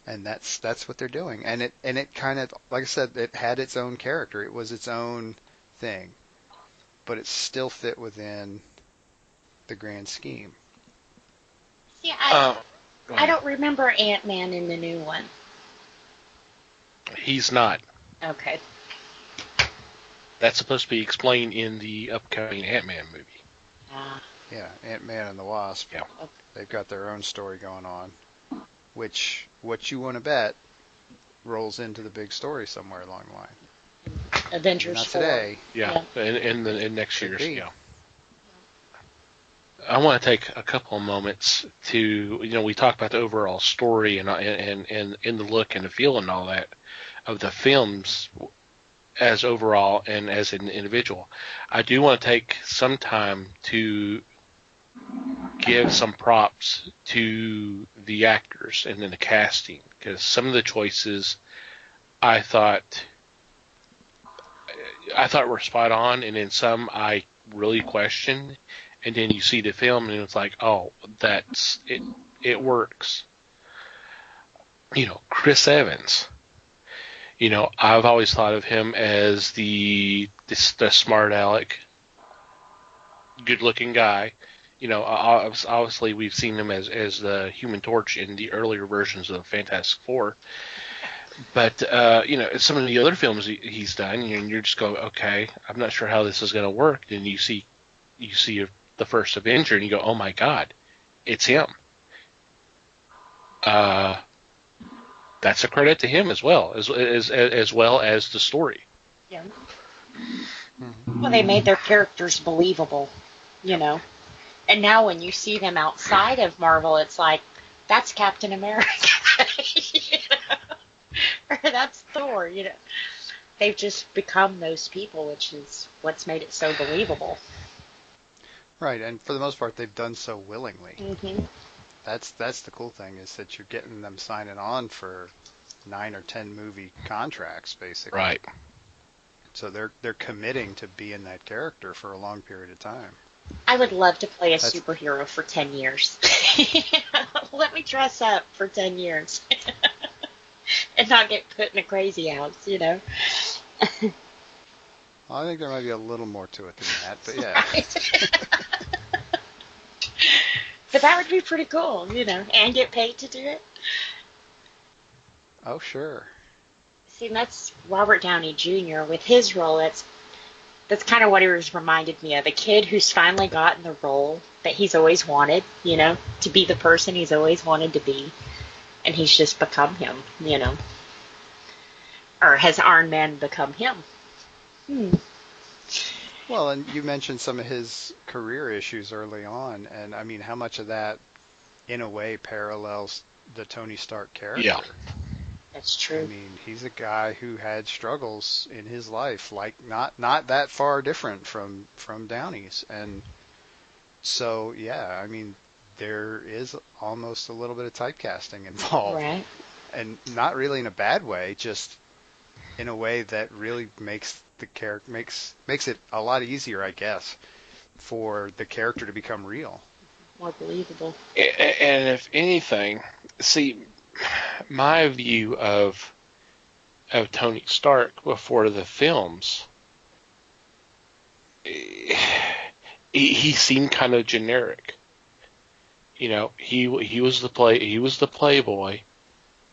And that's what they're doing. And it kind of, like I said, it had its own character. It was its own thing, but it still fit within the grand scheme. See, Go I ahead. don't remember Ant-Man in the new one. He's not. Okay. That's supposed to be explained in the upcoming Ant-Man movie. Yeah, Ant-Man and the Wasp. Yeah. They've got their own story going on, which, what you want to bet, rolls into the big story somewhere along the line. Avengers Not 4. today. Yeah, in next year's. be. Yeah. I want to take a couple of moments to, we talked about the overall story and in the look and the feel and all that of the films as overall and as an individual. I do want to take some time to give some props to the actors and then the casting, because some of the choices I thought were spot on, and then some I really questioned. And then you see the film, and it's like, oh, that's it. It works. Chris Evans. I've always thought of him as the smart aleck, good-looking guy. Obviously we've seen him as the Human Torch in the earlier versions of Fantastic Four. But some of the other films he's done, and you're just going, okay, I'm not sure how this is going to work. Then you see the first Avenger, and you go, oh my God, it's him. That's a credit to him as well as well as the story. Yeah. Well, they made their characters believable, And now when you see them outside of Marvel, it's like, that's Captain America, or that's Thor, They've just become those people, which is what's made it so believable. Right, and for the most part, they've done so willingly. Mm-hmm. That's the cool thing, is that you're getting them signing on for 9 or 10 movie contracts, basically. Right. So they're committing to being that character for a long period of time. I would love to play a superhero for 10 years. Let me dress up for 10 years. And not get put in a crazy house, Well, I think there might be a little more to it than that, but yeah. But that would be pretty cool, and get paid to do it. Oh, sure. See, that's Robert Downey Jr. with his role. That's kind of what he reminded me of. A kid who's finally gotten the role that he's always wanted, to be the person he's always wanted to be. And he's just become him, Or has Iron Man become him? Well, and you mentioned some of his career issues early on, and I mean, how much of that, in a way, parallels the Tony Stark character? Yeah. That's true. I mean, he's a guy who had struggles in his life, like not that far different from Downey's, and so yeah, I mean, there is almost a little bit of typecasting involved, Right. and not really in a bad way, just in a way that really makes the character makes it a lot easier, I guess, for the character to become real. More believable. And if anything, see, my view of Tony Stark before the films, he seemed kind of generic. He was the playboy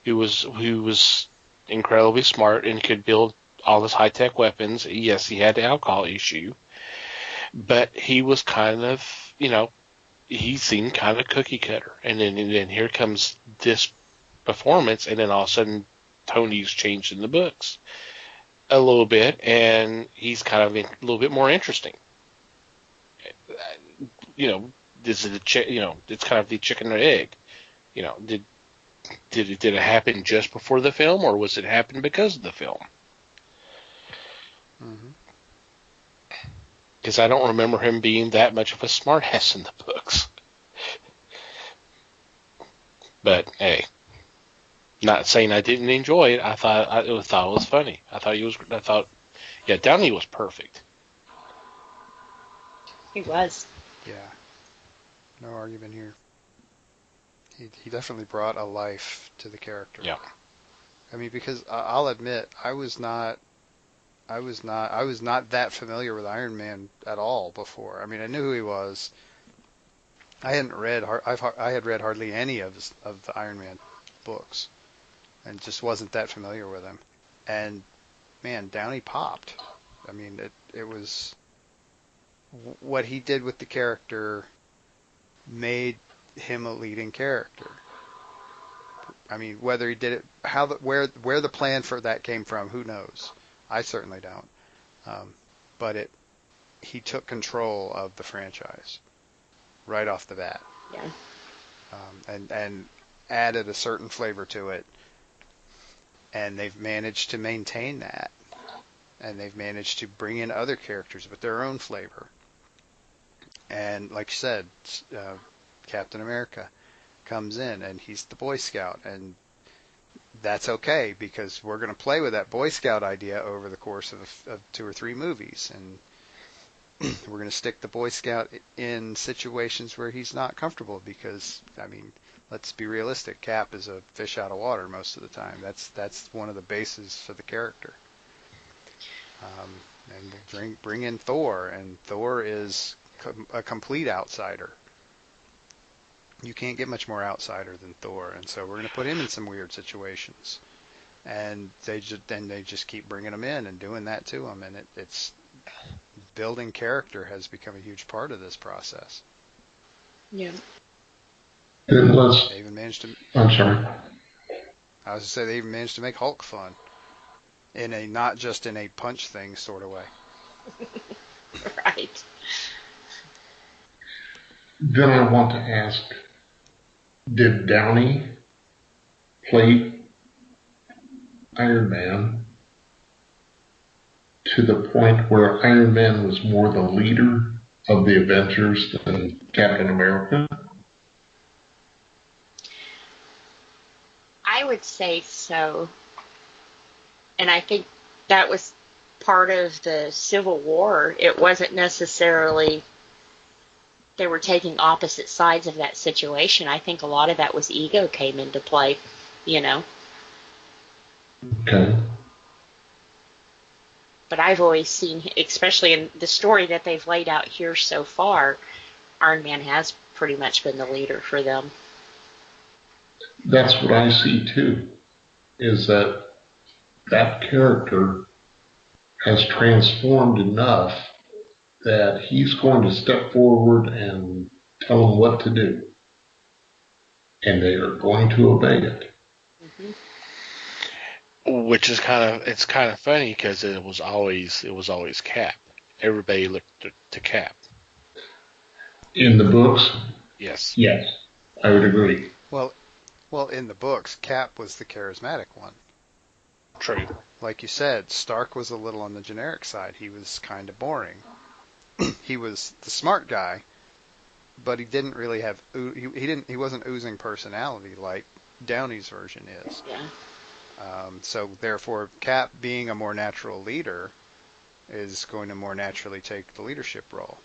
who was incredibly smart and could build all this high-tech weapons. Yes, he had the alcohol issue, but he was kind of, he seemed kind of cookie cutter. And then here comes this performance, and then all of a sudden Tony's changed in the books a little bit, and he's kind of a little bit more interesting. This is it's kind of the chicken or egg. Did it happen just before the film, or was it happen because of the film? Because I don't remember him being that much of a smartass in the books. But hey, not saying I didn't enjoy it. I thought it was funny. Yeah, Downey was perfect. He was. Yeah, no argument here. He definitely brought a life to the character. Yeah. I mean, because I'll admit, I was not that familiar with Iron Man at all before. I mean, I knew who he was. I had read hardly any of the Iron Man books, and just wasn't that familiar with him. And man, Downey popped. I mean, it was what he did with the character made him a leading character. I mean, whether he did it, where the plan for that came from, who knows? I certainly don't. But he took control of the franchise right off the bat. Yeah. And added a certain flavor to it, and they've managed to maintain that, and they've managed to bring in other characters with their own flavor. And like you said, Captain America comes in, and he's the Boy Scout, and that's okay, because we're going to play with that Boy Scout idea over the course of 2 or 3 movies, and we're going to stick the Boy Scout in situations where he's not comfortable, because, I mean, let's be realistic, Cap is a fish out of water most of the time. That's one of the bases for the character. And we'll bring in Thor, and Thor is a complete outsider. You can't get much more outsider than Thor, and so we're going to put him in some weird situations. And they just keep bringing him in and doing that to him, and it's building character has become a huge part of this process. Yeah. They even managed to. I'm sorry. I was to say they even managed to make Hulk fun, not just in a punch thing sort of way. Right. Then I want to ask, did Downey play Iron Man to the point where Iron Man was more the leader of the Avengers than Captain America? I would say so. And I think that was part of the Civil War. It wasn't necessarily they were taking opposite sides of that situation. I think a lot of that was ego came into play, you know. Okay. But I've always seen, especially in the story that they've laid out here so far, Iron Man has pretty much been the leader for them. That's what I see too, is that character has transformed enough that he's going to step forward and tell them what to do. And they are going to obey it. Mm-hmm. Which is kind of funny, because it was always Cap. Everybody looked to Cap. In the books? Yes. Yes, I would agree. Well, in the books, Cap was the charismatic one. True. Like you said, Stark was a little on the generic side. He was kind of boring. He was the smart guy, but he didn't really have he wasn't oozing personality like Downey's version is. Yeah. So therefore, Cap, being a more natural leader, is going to more naturally take the leadership role.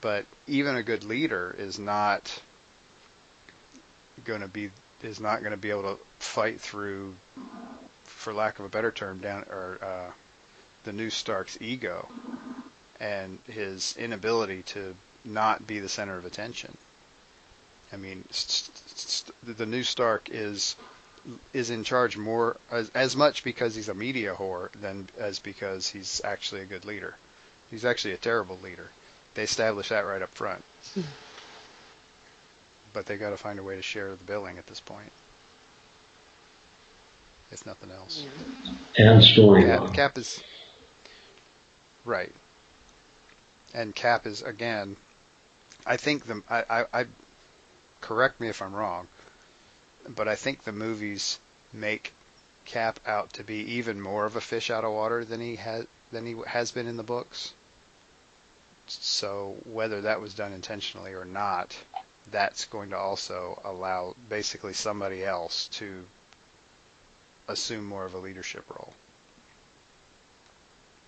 But even a good leader is not going to be able to fight through, for lack of a better term, the new Stark's ego and his inability to not be the center of attention. I mean, the new Stark is in charge more as much because he's a media whore than as because he's actually a good leader. He's actually a terrible leader. They establish that right up front. But they got to find a way to share the billing at this point, if nothing else. Yeah. And storyline. Cap is right, and Cap is, again, I think I correct me if I'm wrong, but I think the movies make Cap out to be even more of a fish out of water than he has been in the books. So whether that was done intentionally or not, that's going to also allow basically somebody else to assume more of a leadership role.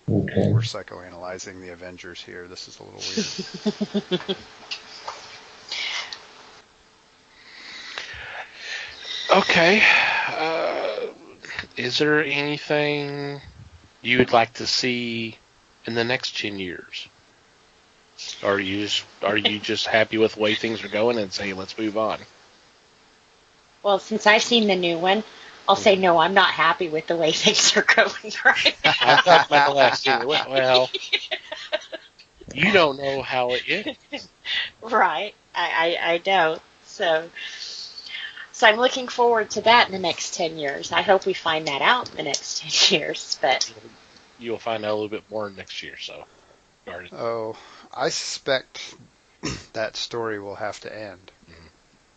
Okay. We're psychoanalyzing the Avengers here. This is a little weird. Okay. Is there anything you would like to see in the next 10 years? Are you just happy with the way things are going and say, let's move on? Well, since I've seen the new one, I'll say no, I'm not happy with the way things are going right now. I'm talking about the last year. Well, you don't know how it ends. Right. I don't. So I'm looking forward to that in the next 10 years. I hope we find that out in the next 10 years. But you'll find out a little bit more next year. So, oh, I suspect that story will have to end.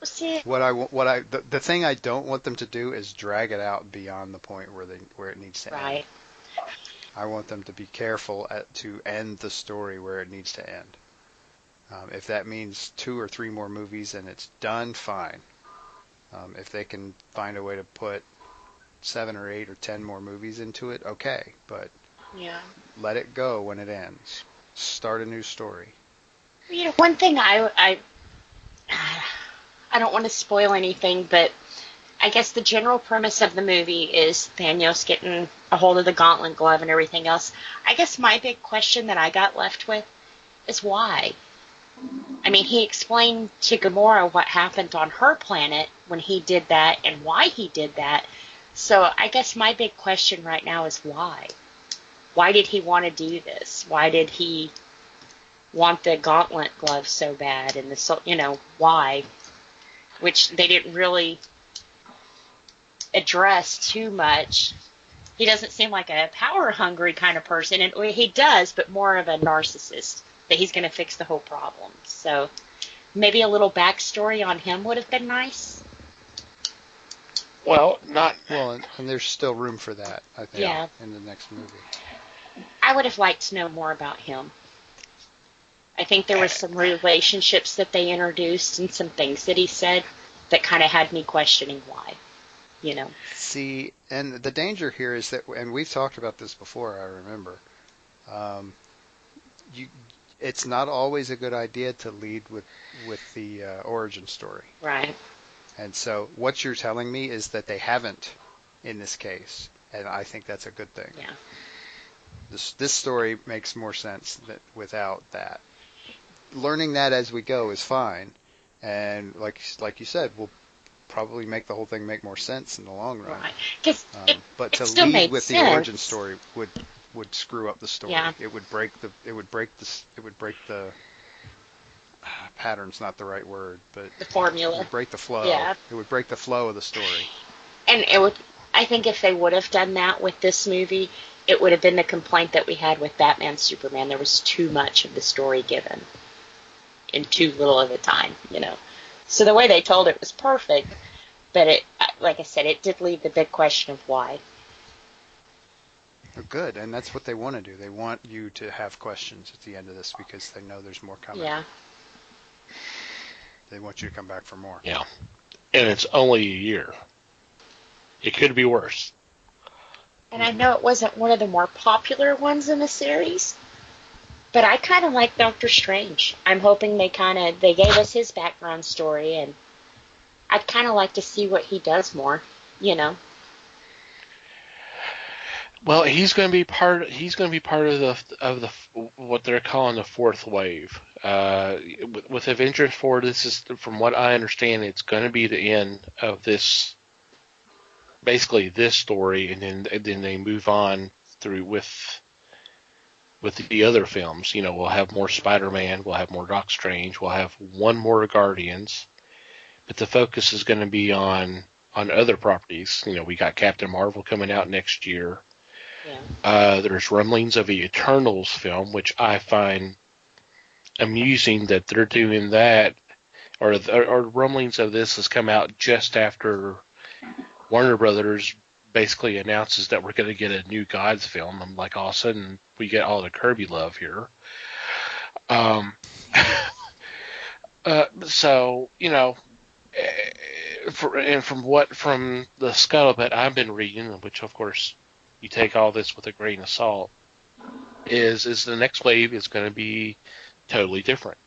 see, The thing I don't want them to do is drag it out beyond the point where it needs to right. end. I want them to be careful to end the story where it needs to end. If that means 2 or 3 more movies and it's done, fine. If they can find a way to put 7 or 8 or 10 more movies into it, okay. But Yeah. let it go when it ends. Start a new story. You know, one thing I don't want to spoil anything, but I guess the general premise of the movie is Thanos getting a hold of the Gauntlet Glove and everything else. I guess my big question that I got left with is why? I mean, he explained to Gamora what happened on her planet when he did that and why he did that. So I guess my big question right now is why? Why did he want to do this? Why did he want the Gauntlet Glove so bad? And why? Which they didn't really address too much. He doesn't seem like a power-hungry kind of person, and he does, but more of a narcissist, that he's going to fix the whole problem. So maybe a little backstory on him would have been nice. Well, and there's still room for that, I think, in the next movie. I would have liked to know more about him. I think there were some relationships that they introduced and some things that he said that kind of had me questioning why. See, and the danger here is that, and we've talked about this before, I remember, it's not always a good idea to lead with the origin story. Right. And so what you're telling me is that they haven't in this case, and I think that's a good thing. Yeah. This story makes more sense without that. Learning that as we go is fine, and like you said, we'll probably make the whole thing make more sense in the long run. Right. But to still lead with sense. the origin story would screw up the story. Yeah. It would break the pattern's not the right word, but the formula. It would break the flow. Yeah. It would break the flow of the story. And I think if they would have done that with this movie, it would have been the complaint that we had with Batman Superman. There was too much of the story given in too little of the time, So the way they told it was perfect, but it, like I said, it did leave the big question of why. Good, and that's what they want to do. They want you to have questions at the end of this because they know there's more coming. Yeah. They want you to come back for more. Yeah. And it's only a year. It could be worse. And I know it wasn't one of the more popular ones in the series, but I kind of like Doctor Strange. I'm hoping they gave us his background story, and I'd kind of like to see what he does more, Well, he's going to be part of the what they're calling the fourth wave. With Avengers 4, this is, from what I understand, it's going to be the end of this, basically this story, and then they move on through with the other films. We'll have more Spider-Man, we'll have more Doc Strange, we'll have one more Guardians, but the focus is going to be on other properties. We got Captain Marvel coming out next year. Yeah. There's rumblings of the Eternals film, which I find amusing that they're doing that, or rumblings of this has come out just after Warner Brothers basically announces that we're going to get a new Gods film. I'm like, all of a sudden we get all the Kirby love here. So from the scuttlebutt I've been reading, which of course you take all this with a grain of salt, is the next wave is going to be totally different.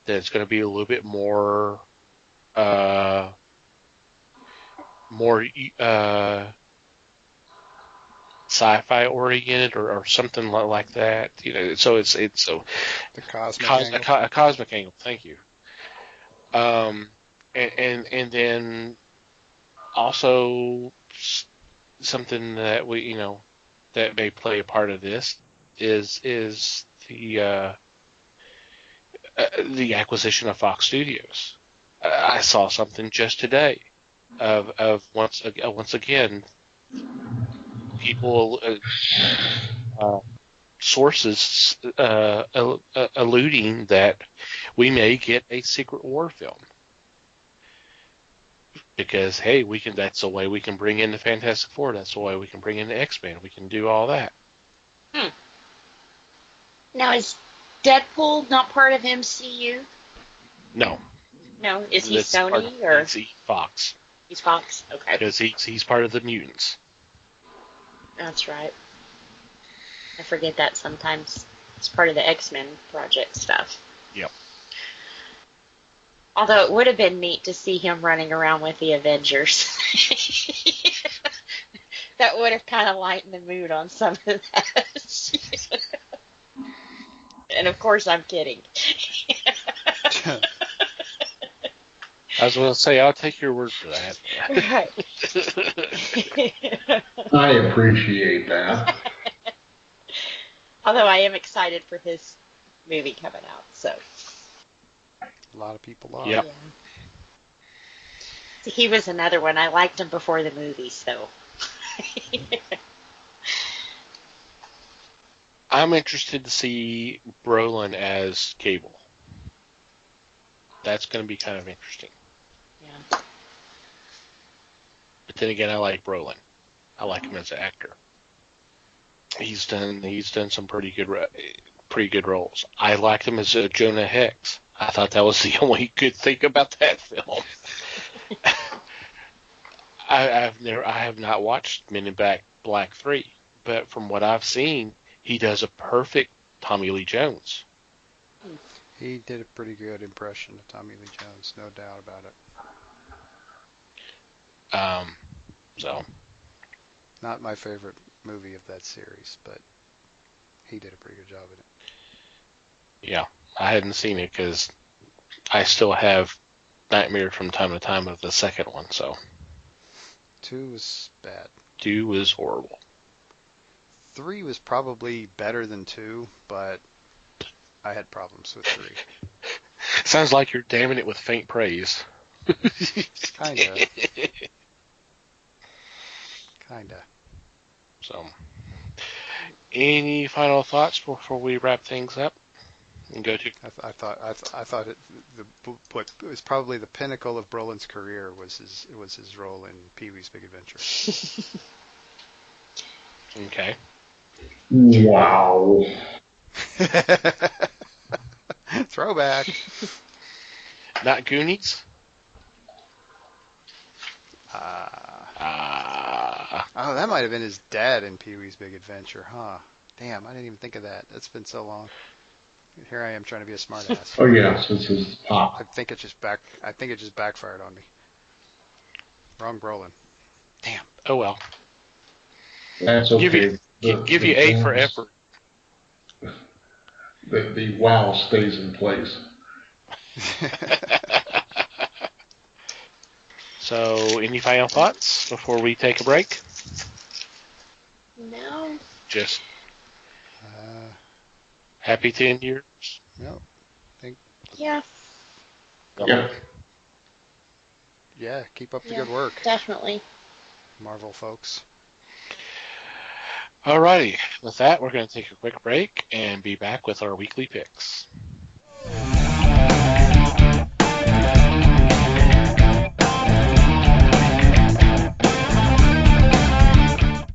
That it's going to be a little bit more more sci-fi oriented or something like that. So it's so The cosmic angle. a cosmic angle. Thank you. And then also something that that may play a part of this is the acquisition of Fox Studios. I saw something just today of once again people sources alluding that we may get a Secret War film. Because hey, that's the way we can bring in the Fantastic Four. That's the way we can bring in the X-Men. We can do all that. Now, is Deadpool not part of MCU? No. No, is he Sony or is he Fox? He's Fox. Okay. Because he's part of the mutants. That's right. I forget that sometimes. It's part of the X-Men project stuff. Yep. Although it would have been neat to see him running around with the Avengers. That would have kind of lightened the mood on some of that. And of course, I'm kidding. I was going to say, I'll take your word for that. Right. I appreciate that. Although I am excited for his movie coming out, so. A lot of people are. Yep. Yeah. See, he was another one. I liked him before the movie, so. I'm interested to see Brolin as Cable. That's going to be kind of interesting. Yeah. But then again, I like Brolin. I like him as an actor. He's done some pretty good roles. I liked him as Jonah Hex. I thought that was the only good thing about that film. I have not watched Men in Black 3, but from what I've seen, he does a perfect Tommy Lee Jones. He did a pretty good impression of Tommy Lee Jones, no doubt about it. So Not my favorite movie of that series, but he did a pretty good job in it. yeah, I hadn't seen it because I still have nightmares from time to time of the second one. So 2 was bad. 2 was horrible. 3 was probably better than 2, but I had problems with 3. Sounds like you're damning it with faint praise. Kinda. So, any final thoughts before we wrap things up and go to? I thought what was probably the pinnacle of Brolin's career was his role in Pee-wee's Big Adventure. Okay. Wow. Throwback. Not Goonies? Oh, that might have been his dad in Pee-wee's Big Adventure, huh? Damn, I didn't even think of that. That's been so long. Here I am trying to be a smartass. Oh yes, this is pop. I think it just backfired on me. Wrong Brolin. Damn. Oh well. That's okay. Give you A for effort. The wow stays in place. So, any final thoughts before we take a break? No. Just happy 10 years. No. Yeah. Yeah. Yeah, keep up the Yeah, good work, definitely. Marvel folks. Alrighty. With that, we're going to take a quick break and be back with our weekly picks.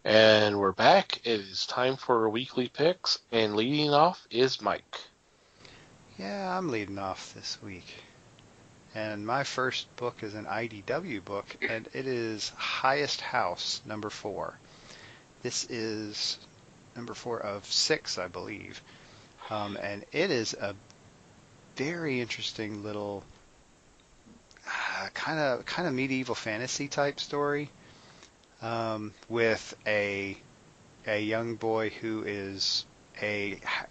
And we're back. It is time for our weekly picks, and leading off is Mike. Yeah, I'm leading off this week. And my first book is an IDW book, and it is Highest House, number 4. This is number 4 of 6, I believe. And it is a very interesting little kind of medieval fantasy type story, with a young boy who is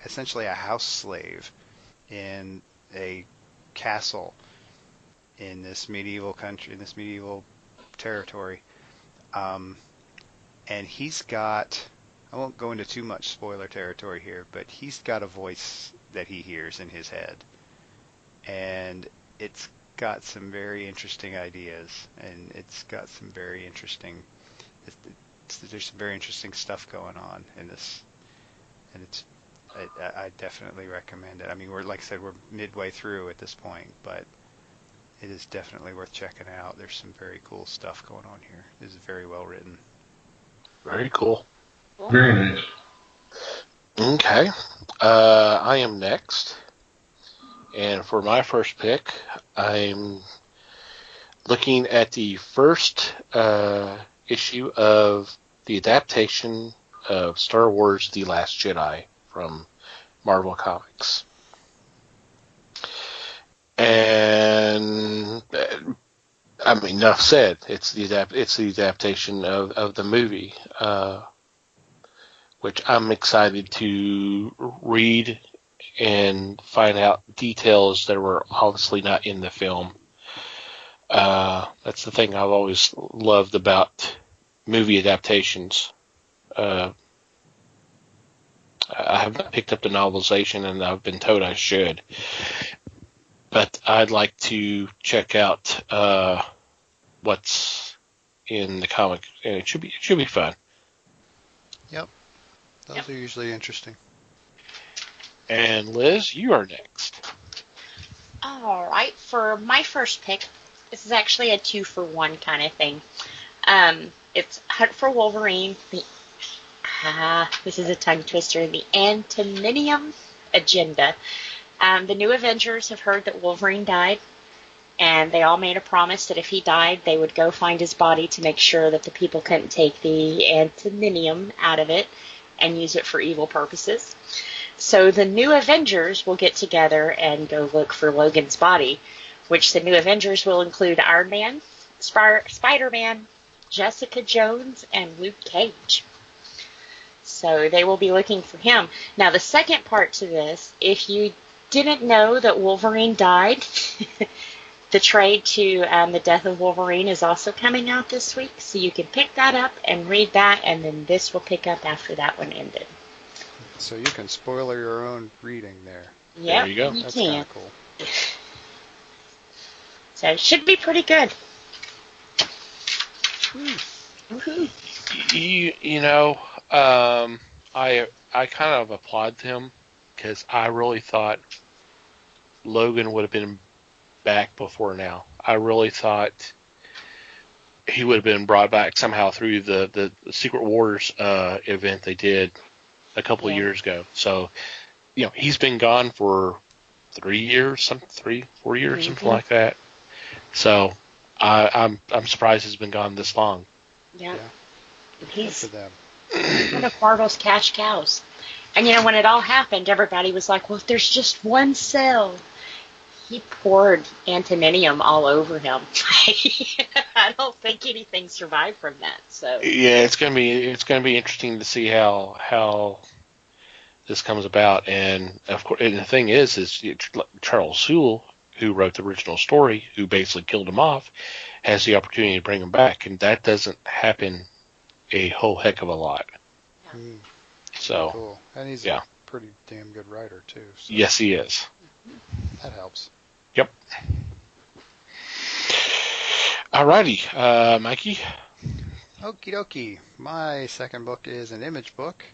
essentially a house slave in a castle in this medieval country, in this medieval territory. And he's got, I won't go into too much spoiler territory here, but he's got a voice that he hears in his head. And it's got some very interesting ideas, and it's got some very interesting, there's some very interesting stuff going on in this, and I definitely recommend it. I mean, like I said, we're midway through at this point, but it is definitely worth checking out. There's some very cool stuff going on here. It is very well written. Very cool. Very nice. Okay. I am next. And for my first pick, I'm looking at the first issue of the adaptation of Star Wars The Last Jedi from Marvel Comics. And I mean, enough said. It's the adaptation of the movie, which I'm excited to read and find out details that were obviously not in the film. That's the thing I've always loved about movie adaptations. I have not picked up the novelization, and I've been told I should. But I'd like to check out what's in the comic, and it should be fun. Yep. Those are usually interesting. And Liz, you are next. All right, for my first pick, this is actually a 2-for-1 kind of thing. It's Hunt for Wolverine. This is a tongue twister. The Antimonium Agenda. The New Avengers have heard that Wolverine died, and they all made a promise that if he died, they would go find his body to make sure that the people couldn't take the antimonium out of it and use it for evil purposes. So the New Avengers will get together and go look for Logan's body, which the New Avengers will include Iron Man, Spider-Man, Jessica Jones, and Luke Cage. So they will be looking for him. Now, the second part to this, if you didn't know that Wolverine died, the trade to The Death of Wolverine is also coming out this week, so you can pick that up and read that, and then this will pick up after that one ended. So you can spoiler your own reading there. Yeah, there you go. That's can. kind of cool. So it should be pretty good. You know, I kind of applaud him because I really thought Logan would have been back before now. I really thought he would have been brought back somehow through the Secret Wars event they did a couple of years ago. So, you know, he's been gone for 3 years, 4 years, something like that. So I'm surprised he's been gone this long. Yeah. Good for them. One of Marvel's cash cows. And, you know, when it all happened, everybody was like, well, if there's just one cell. He poured antimonium all over him. I don't think anything survived from that. So yeah, it's gonna be interesting to see how this comes about. And of course, and the thing is Charles Soule, who wrote the original story, who basically killed him off, has the opportunity to bring him back, and that doesn't happen a whole heck of a lot. Mm. So Cool. And he's a pretty damn good writer too. So yes, he is. that helps. Yep. Alrighty, Mikey. Okie dokie. My second book is an image book,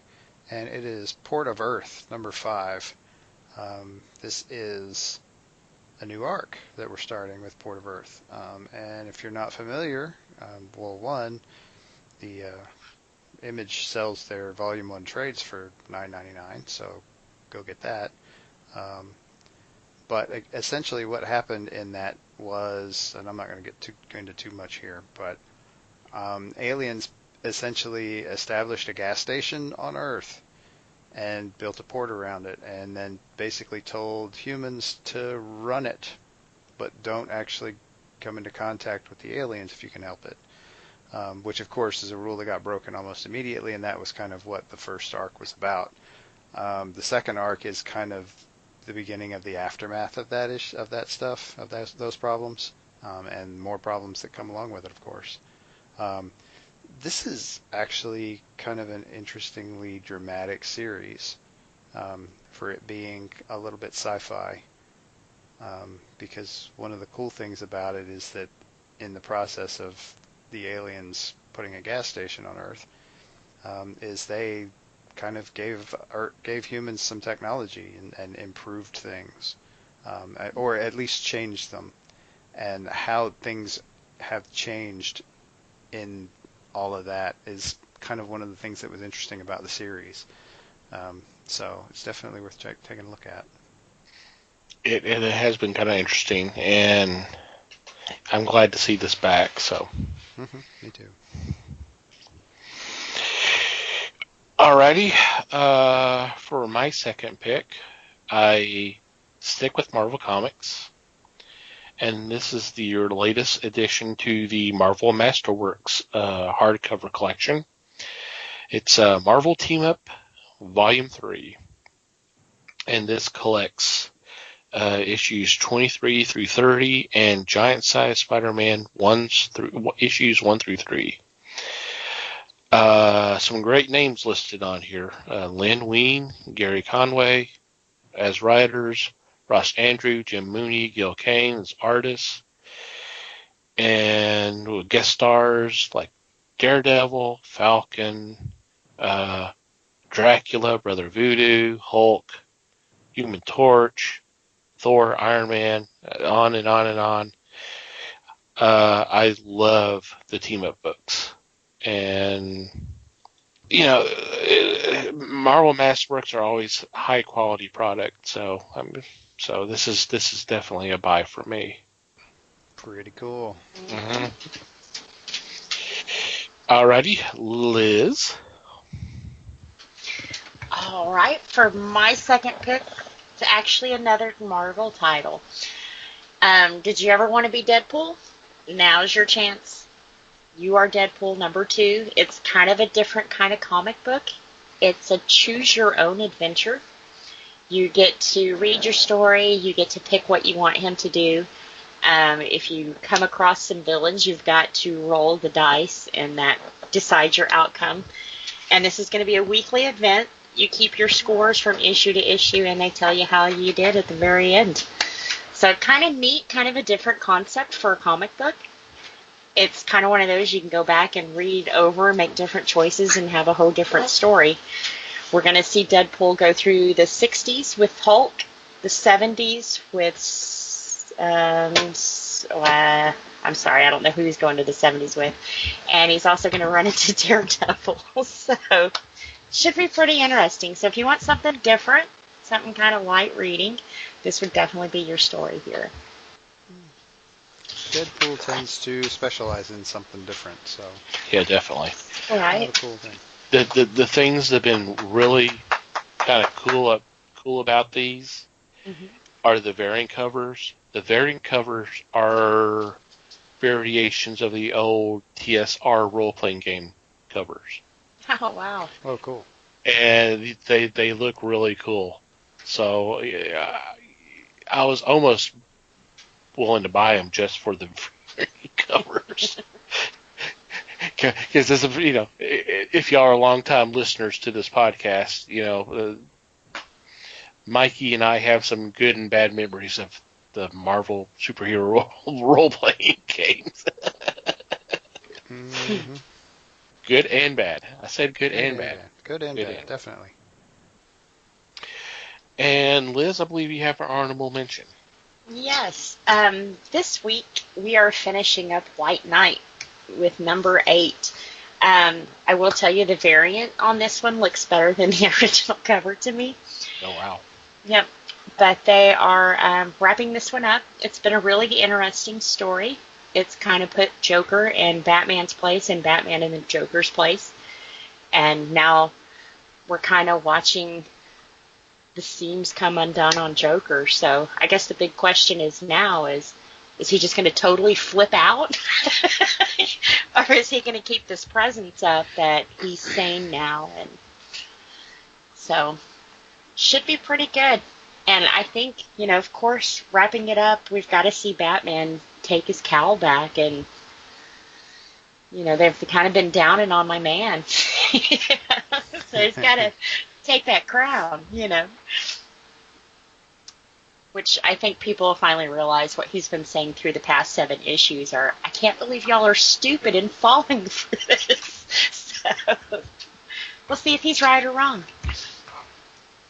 and it is Port of Earth, number 5. This is a new arc that we're starting with Port of Earth. And if you're not familiar, the Image sells their Volume 1 trades for $9.99, so go get that. But essentially what happened in that was, and I'm not going to get into too much here, but aliens essentially established a gas station on Earth and built a port around it, and then basically told humans to run it, but don't actually come into contact with the aliens if you can help it. Which, of course, is a rule that got broken almost immediately, and that was kind of what the first arc was about. The second arc is kind of the beginning of the aftermath of those problems, and more problems that come along with it, of course. This is actually kind of an interestingly dramatic series for it being a little bit sci-fi, because one of the cool things about it is that in the process of the aliens putting a gas station on Earth, is they kind of gave humans some technology and improved things, or at least changed them, and how things have changed in all of that is kind of one of the things that was interesting about the series. So it's definitely worth taking a look at. It has been kind of interesting, and I'm glad to see this back. So, me too. Alrighty, for my second pick, I stick with Marvel Comics. And this is your latest addition to the Marvel Masterworks hardcover collection. It's Marvel Team Up Volume 3. And this collects issues 23 through 30 and Giant Size Spider-Man issues 1 through 3. Some great names listed on here. Len Wein, Gary Conway as writers, Ross Andrew, Jim Mooney, Gil Kane as artists, and guest stars like Daredevil, Falcon, Dracula, Brother Voodoo, Hulk, Human Torch, Thor, Iron Man, on and on and on. I love the team-up books. And, Marvel Masterworks are always high-quality product, so this is definitely a buy for me. Pretty cool. Mm-hmm. Alrighty, Liz. All right, for my second pick, it's actually another Marvel title. Did you ever want to be Deadpool? Now's your chance. You are Deadpool #2. It's kind of a different kind of comic book. It's a choose-your-own adventure. You get to read your story. You get to pick what you want him to do. If you come across some villains, you've got to roll the dice, and that decides your outcome. And this is going to be a weekly event. You keep your scores from issue to issue, and they tell you how you did at the very end. So kind of neat, kind of a different concept for a comic book. It's kind of one of those you can go back and read over, make different choices, and have a whole different story. We're going to see Deadpool go through the 60s with Hulk, the 70s with, I'm sorry, I don't know who he's going to the 70s with. And he's also going to run into Daredevil. So, should be pretty interesting. So if you want something different, something kind of light reading, this would definitely be your story here. Deadpool tends to specialize in something different, so. Yeah, definitely. All right. Kind of a cool thing. The things that have been really kind of cool about these are the variant covers. The variant covers are variations of the old TSR role-playing game covers. Oh, wow. Oh, cool. And they look really cool. So I was almost willing to buy them just for the covers. Because if y'all are long-time listeners to this podcast, Mikey and I have some good and bad memories of the Marvel superhero role-playing games. Mm-hmm. Good and bad. I said good and bad. Good and bad, definitely. And Liz, I believe you have an honorable mention. Yes. This week we are finishing up White Knight with #8. I will tell you the variant on this one looks better than the original cover to me. Oh, wow. Yep. but they are wrapping this one up. It's been a really interesting story. It's kind of put Joker in Batman's place and Batman in the Joker's place. And now we're kind of watching the seams come undone on Joker. So I guess the big question is now is he just going to totally flip out? Or is he going to keep this presence up that he's sane now? And so should be pretty good. And I think, of course, wrapping it up, we've got to see Batman take his cowl back. And, they've kind of been downing on my man. So he's got to take that crown, Which I think people will finally realize what he's been saying through the past 7 issues are, I can't believe y'all are stupid and falling for this. So we'll see if he's right or wrong.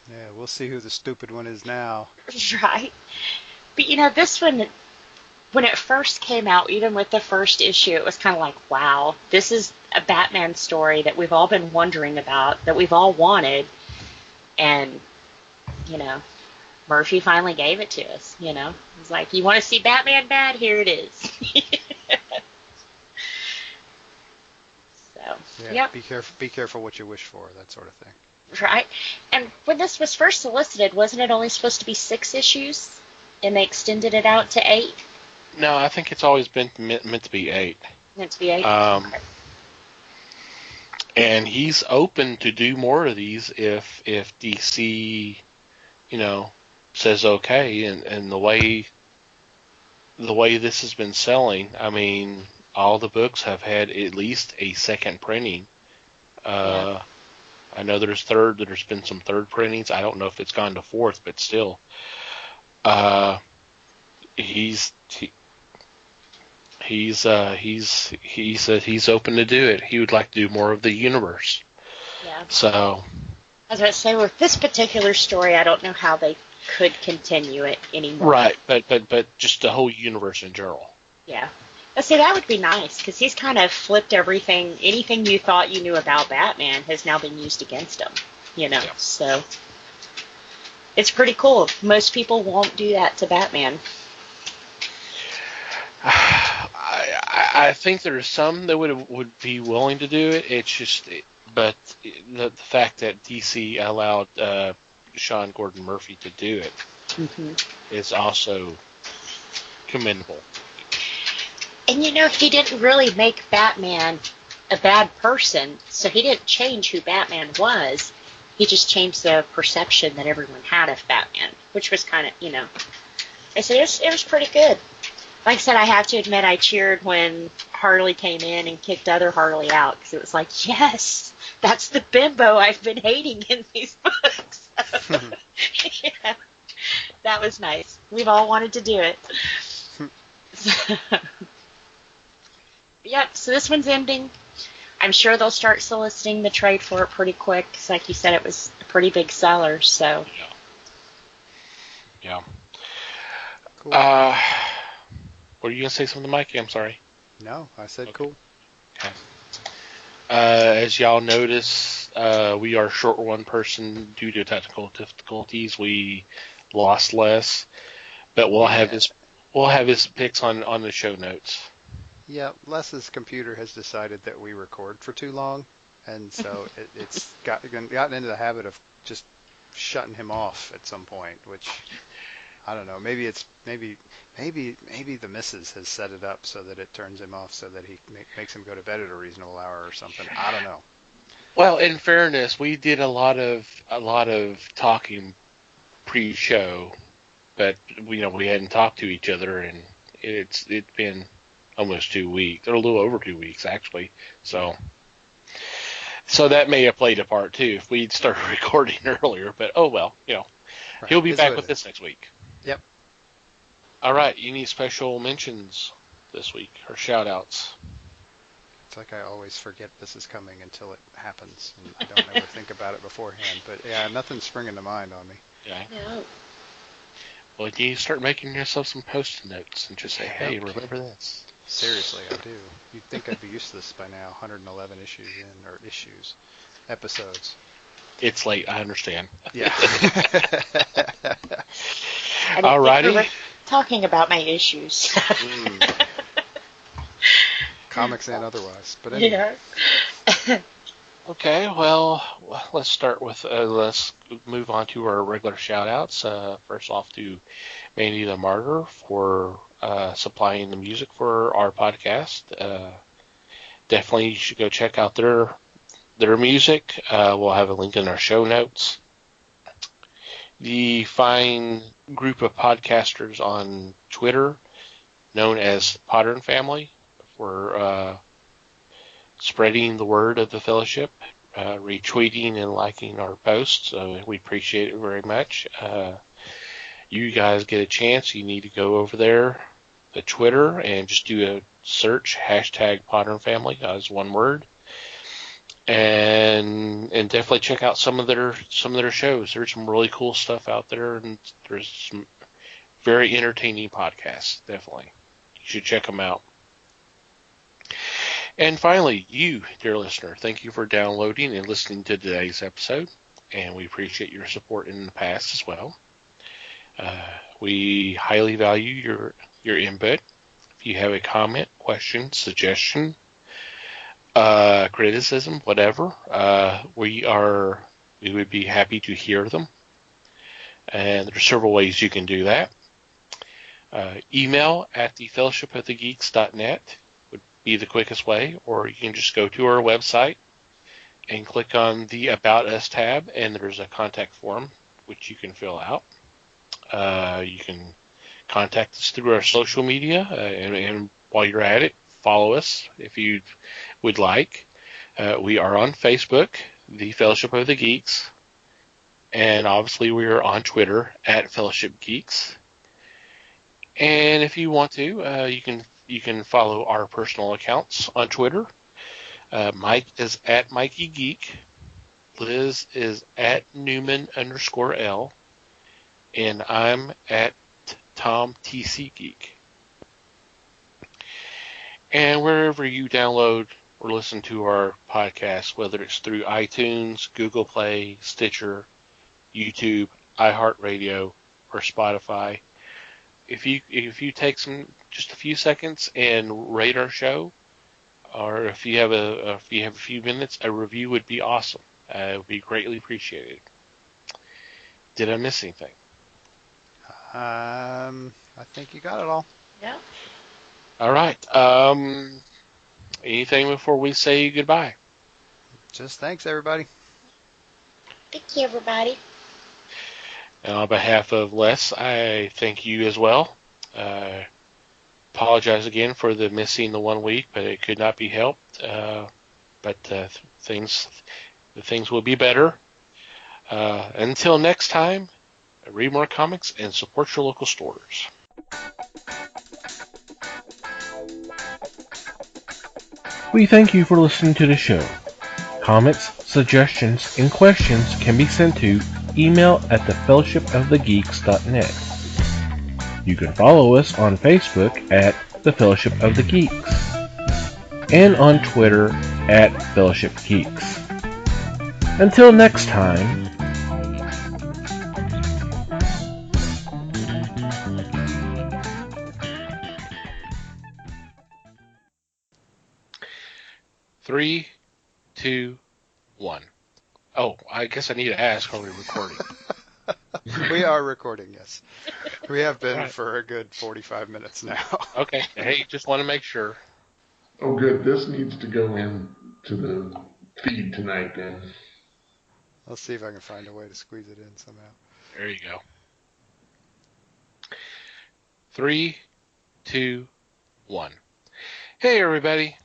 Yeah, we'll see who the stupid one is now. Right. But this one, when it first came out, even with the first issue, it was kind of like, wow, this is a Batman story that we've all been wondering about, that we've all wanted. And, Murphy finally gave it to us, It's like, you want to see Batman bad? Here it is. So, yeah, yep. Be careful what you wish for, that sort of thing. Right. And when this was first solicited, wasn't it only supposed to be 6 issues? And they extended it out to 8? No, I think it's always been meant to be 8. Meant to be 8? Okay. And he's open to do more of these if DC, says okay. And the way this has been selling, I mean, all the books have had at least a second printing. Yeah. I know there's been some third printings. I don't know if it's gone to 4th, but still, he said he's open to do it. He would like to do more of the universe. Yeah. So, as I say, with this particular story, I don't know how they could continue it anymore. Right, but just the whole universe in general. Yeah. But see, that would be nice, because he's kind of flipped everything. Anything you thought you knew about Batman has now been used against him, Yeah. So it's pretty cool. Most people won't do that to Batman. I think there's some that would be willing to do it. It's just, but the fact that DC allowed Sean Gordon Murphy to do it is also commendable. And he didn't really make Batman a bad person, so he didn't change who Batman was. He just changed the perception that everyone had of Batman, which was kind of, I said it was pretty good. Like I said, I have to admit I cheered when Harley came in and kicked other Harley out, because it was like, yes, that's the bimbo I've been hating in these books. Yeah, that was nice. We've all wanted to do it. Yep, so this one's ending. I'm sure they'll start soliciting the trade for it pretty quick, because like you said, it was a pretty big seller, so. Yeah. Cool. Were you going to say something, Mikey? I'm sorry. No, I said Okay. cool. Okay. As y'all notice, we are short one person due to technical difficulties. We lost Les, but we'll have his picks on the show notes. Yeah, Les's computer has decided that we record for too long, and so it's gotten into the habit of just shutting him off at some point, which I don't know. Maybe the missus has set it up so that it turns him off, so that he makes him go to bed at a reasonable hour or something. I don't know. Well, in fairness, we did a lot of talking pre-show, but we hadn't talked to each other, and it's been almost 2 weeks, or a little over 2 weeks actually. So that may have played a part too if we'd started recording earlier. But oh well, Right. He'll be back with us next week. Yep. All right, any special mentions this week or shout outs? It's like I always forget this is coming until it happens, and I don't ever think about it beforehand. But yeah, nothing's springing to mind on me. Yeah. No. Well, you start making yourself some post-it notes and just say, "Hey, remember this." Seriously, I do. You'd think I'd be used to this by now. 111 episodes. It's late. I understand. Yeah. Alrighty. We're talking about my issues. Comics and otherwise. But anyway. Yeah. Okay, well, let's start with, let's move on to our regular shout-outs. First off to Mandy the Martyr for supplying the music for our podcast. Definitely you should go check out their music. We'll have a link in our show notes. The fine group of podcasters on Twitter, known as Potter and Family, for spreading the word of the fellowship, retweeting and liking our posts. So we appreciate it very much. You guys get a chance, you need to go over there, the Twitter, and just do a search, hashtag Potter and Family, as one word. And definitely check out some of their shows. There's some really cool stuff out there, and there's some very entertaining podcasts. Definitely, you should check them out. And finally, you, dear listener, thank you for downloading and listening to today's episode, and we appreciate your support in the past as well. We highly value your input. If you have a comment, question, suggestion, criticism, whatever, we would be happy to hear them. And there are several ways you can do that. Email at thefellowshipofthegeeks.net would be the quickest way, or you can just go to our website and click on the About Us tab, and there's a contact form which you can fill out. You can contact us through our social media, and while you're at it, follow us if you would like. We are on Facebook, The Fellowship of the Geeks, and obviously we are on Twitter at Fellowship Geeks. And if you want to, you can follow our personal accounts on Twitter. Mike is at Mikey Geek, Liz is at Newman_L, and I'm at Tom TC Geek. And wherever you download or listen to our podcast, whether it's through iTunes, Google Play, Stitcher, YouTube, iHeartRadio, or Spotify, if you take just a few seconds and rate our show, or if you have a few minutes, a review would be awesome. It would be greatly appreciated. Did I miss anything? I think you got it all. Yeah. All right. Anything before we say goodbye? Just thanks, everybody. Thank you, everybody. And on behalf of Les, I thank you as well. Apologize again for the missing the 1 week, but it could not be helped. But things will be better. Until next time, read more comics and support your local stores. We thank you for listening to the show. Comments, suggestions, and questions can be sent to email at thefellowshipofthegeeks.net. You can follow us on Facebook at The Fellowship of the Geeks and on Twitter at Fellowship Geeks. Until next time, Three, 2, 1. Oh, I guess I need to ask, are we recording? We are recording, yes. We have been Right. for a good 45 minutes now. Okay. Hey, just want to make sure. Oh, good. This needs to go in to the feed tonight, then. Let's see if I can find a way to squeeze it in somehow. There you go. 3, 2, 1. Hey, everybody.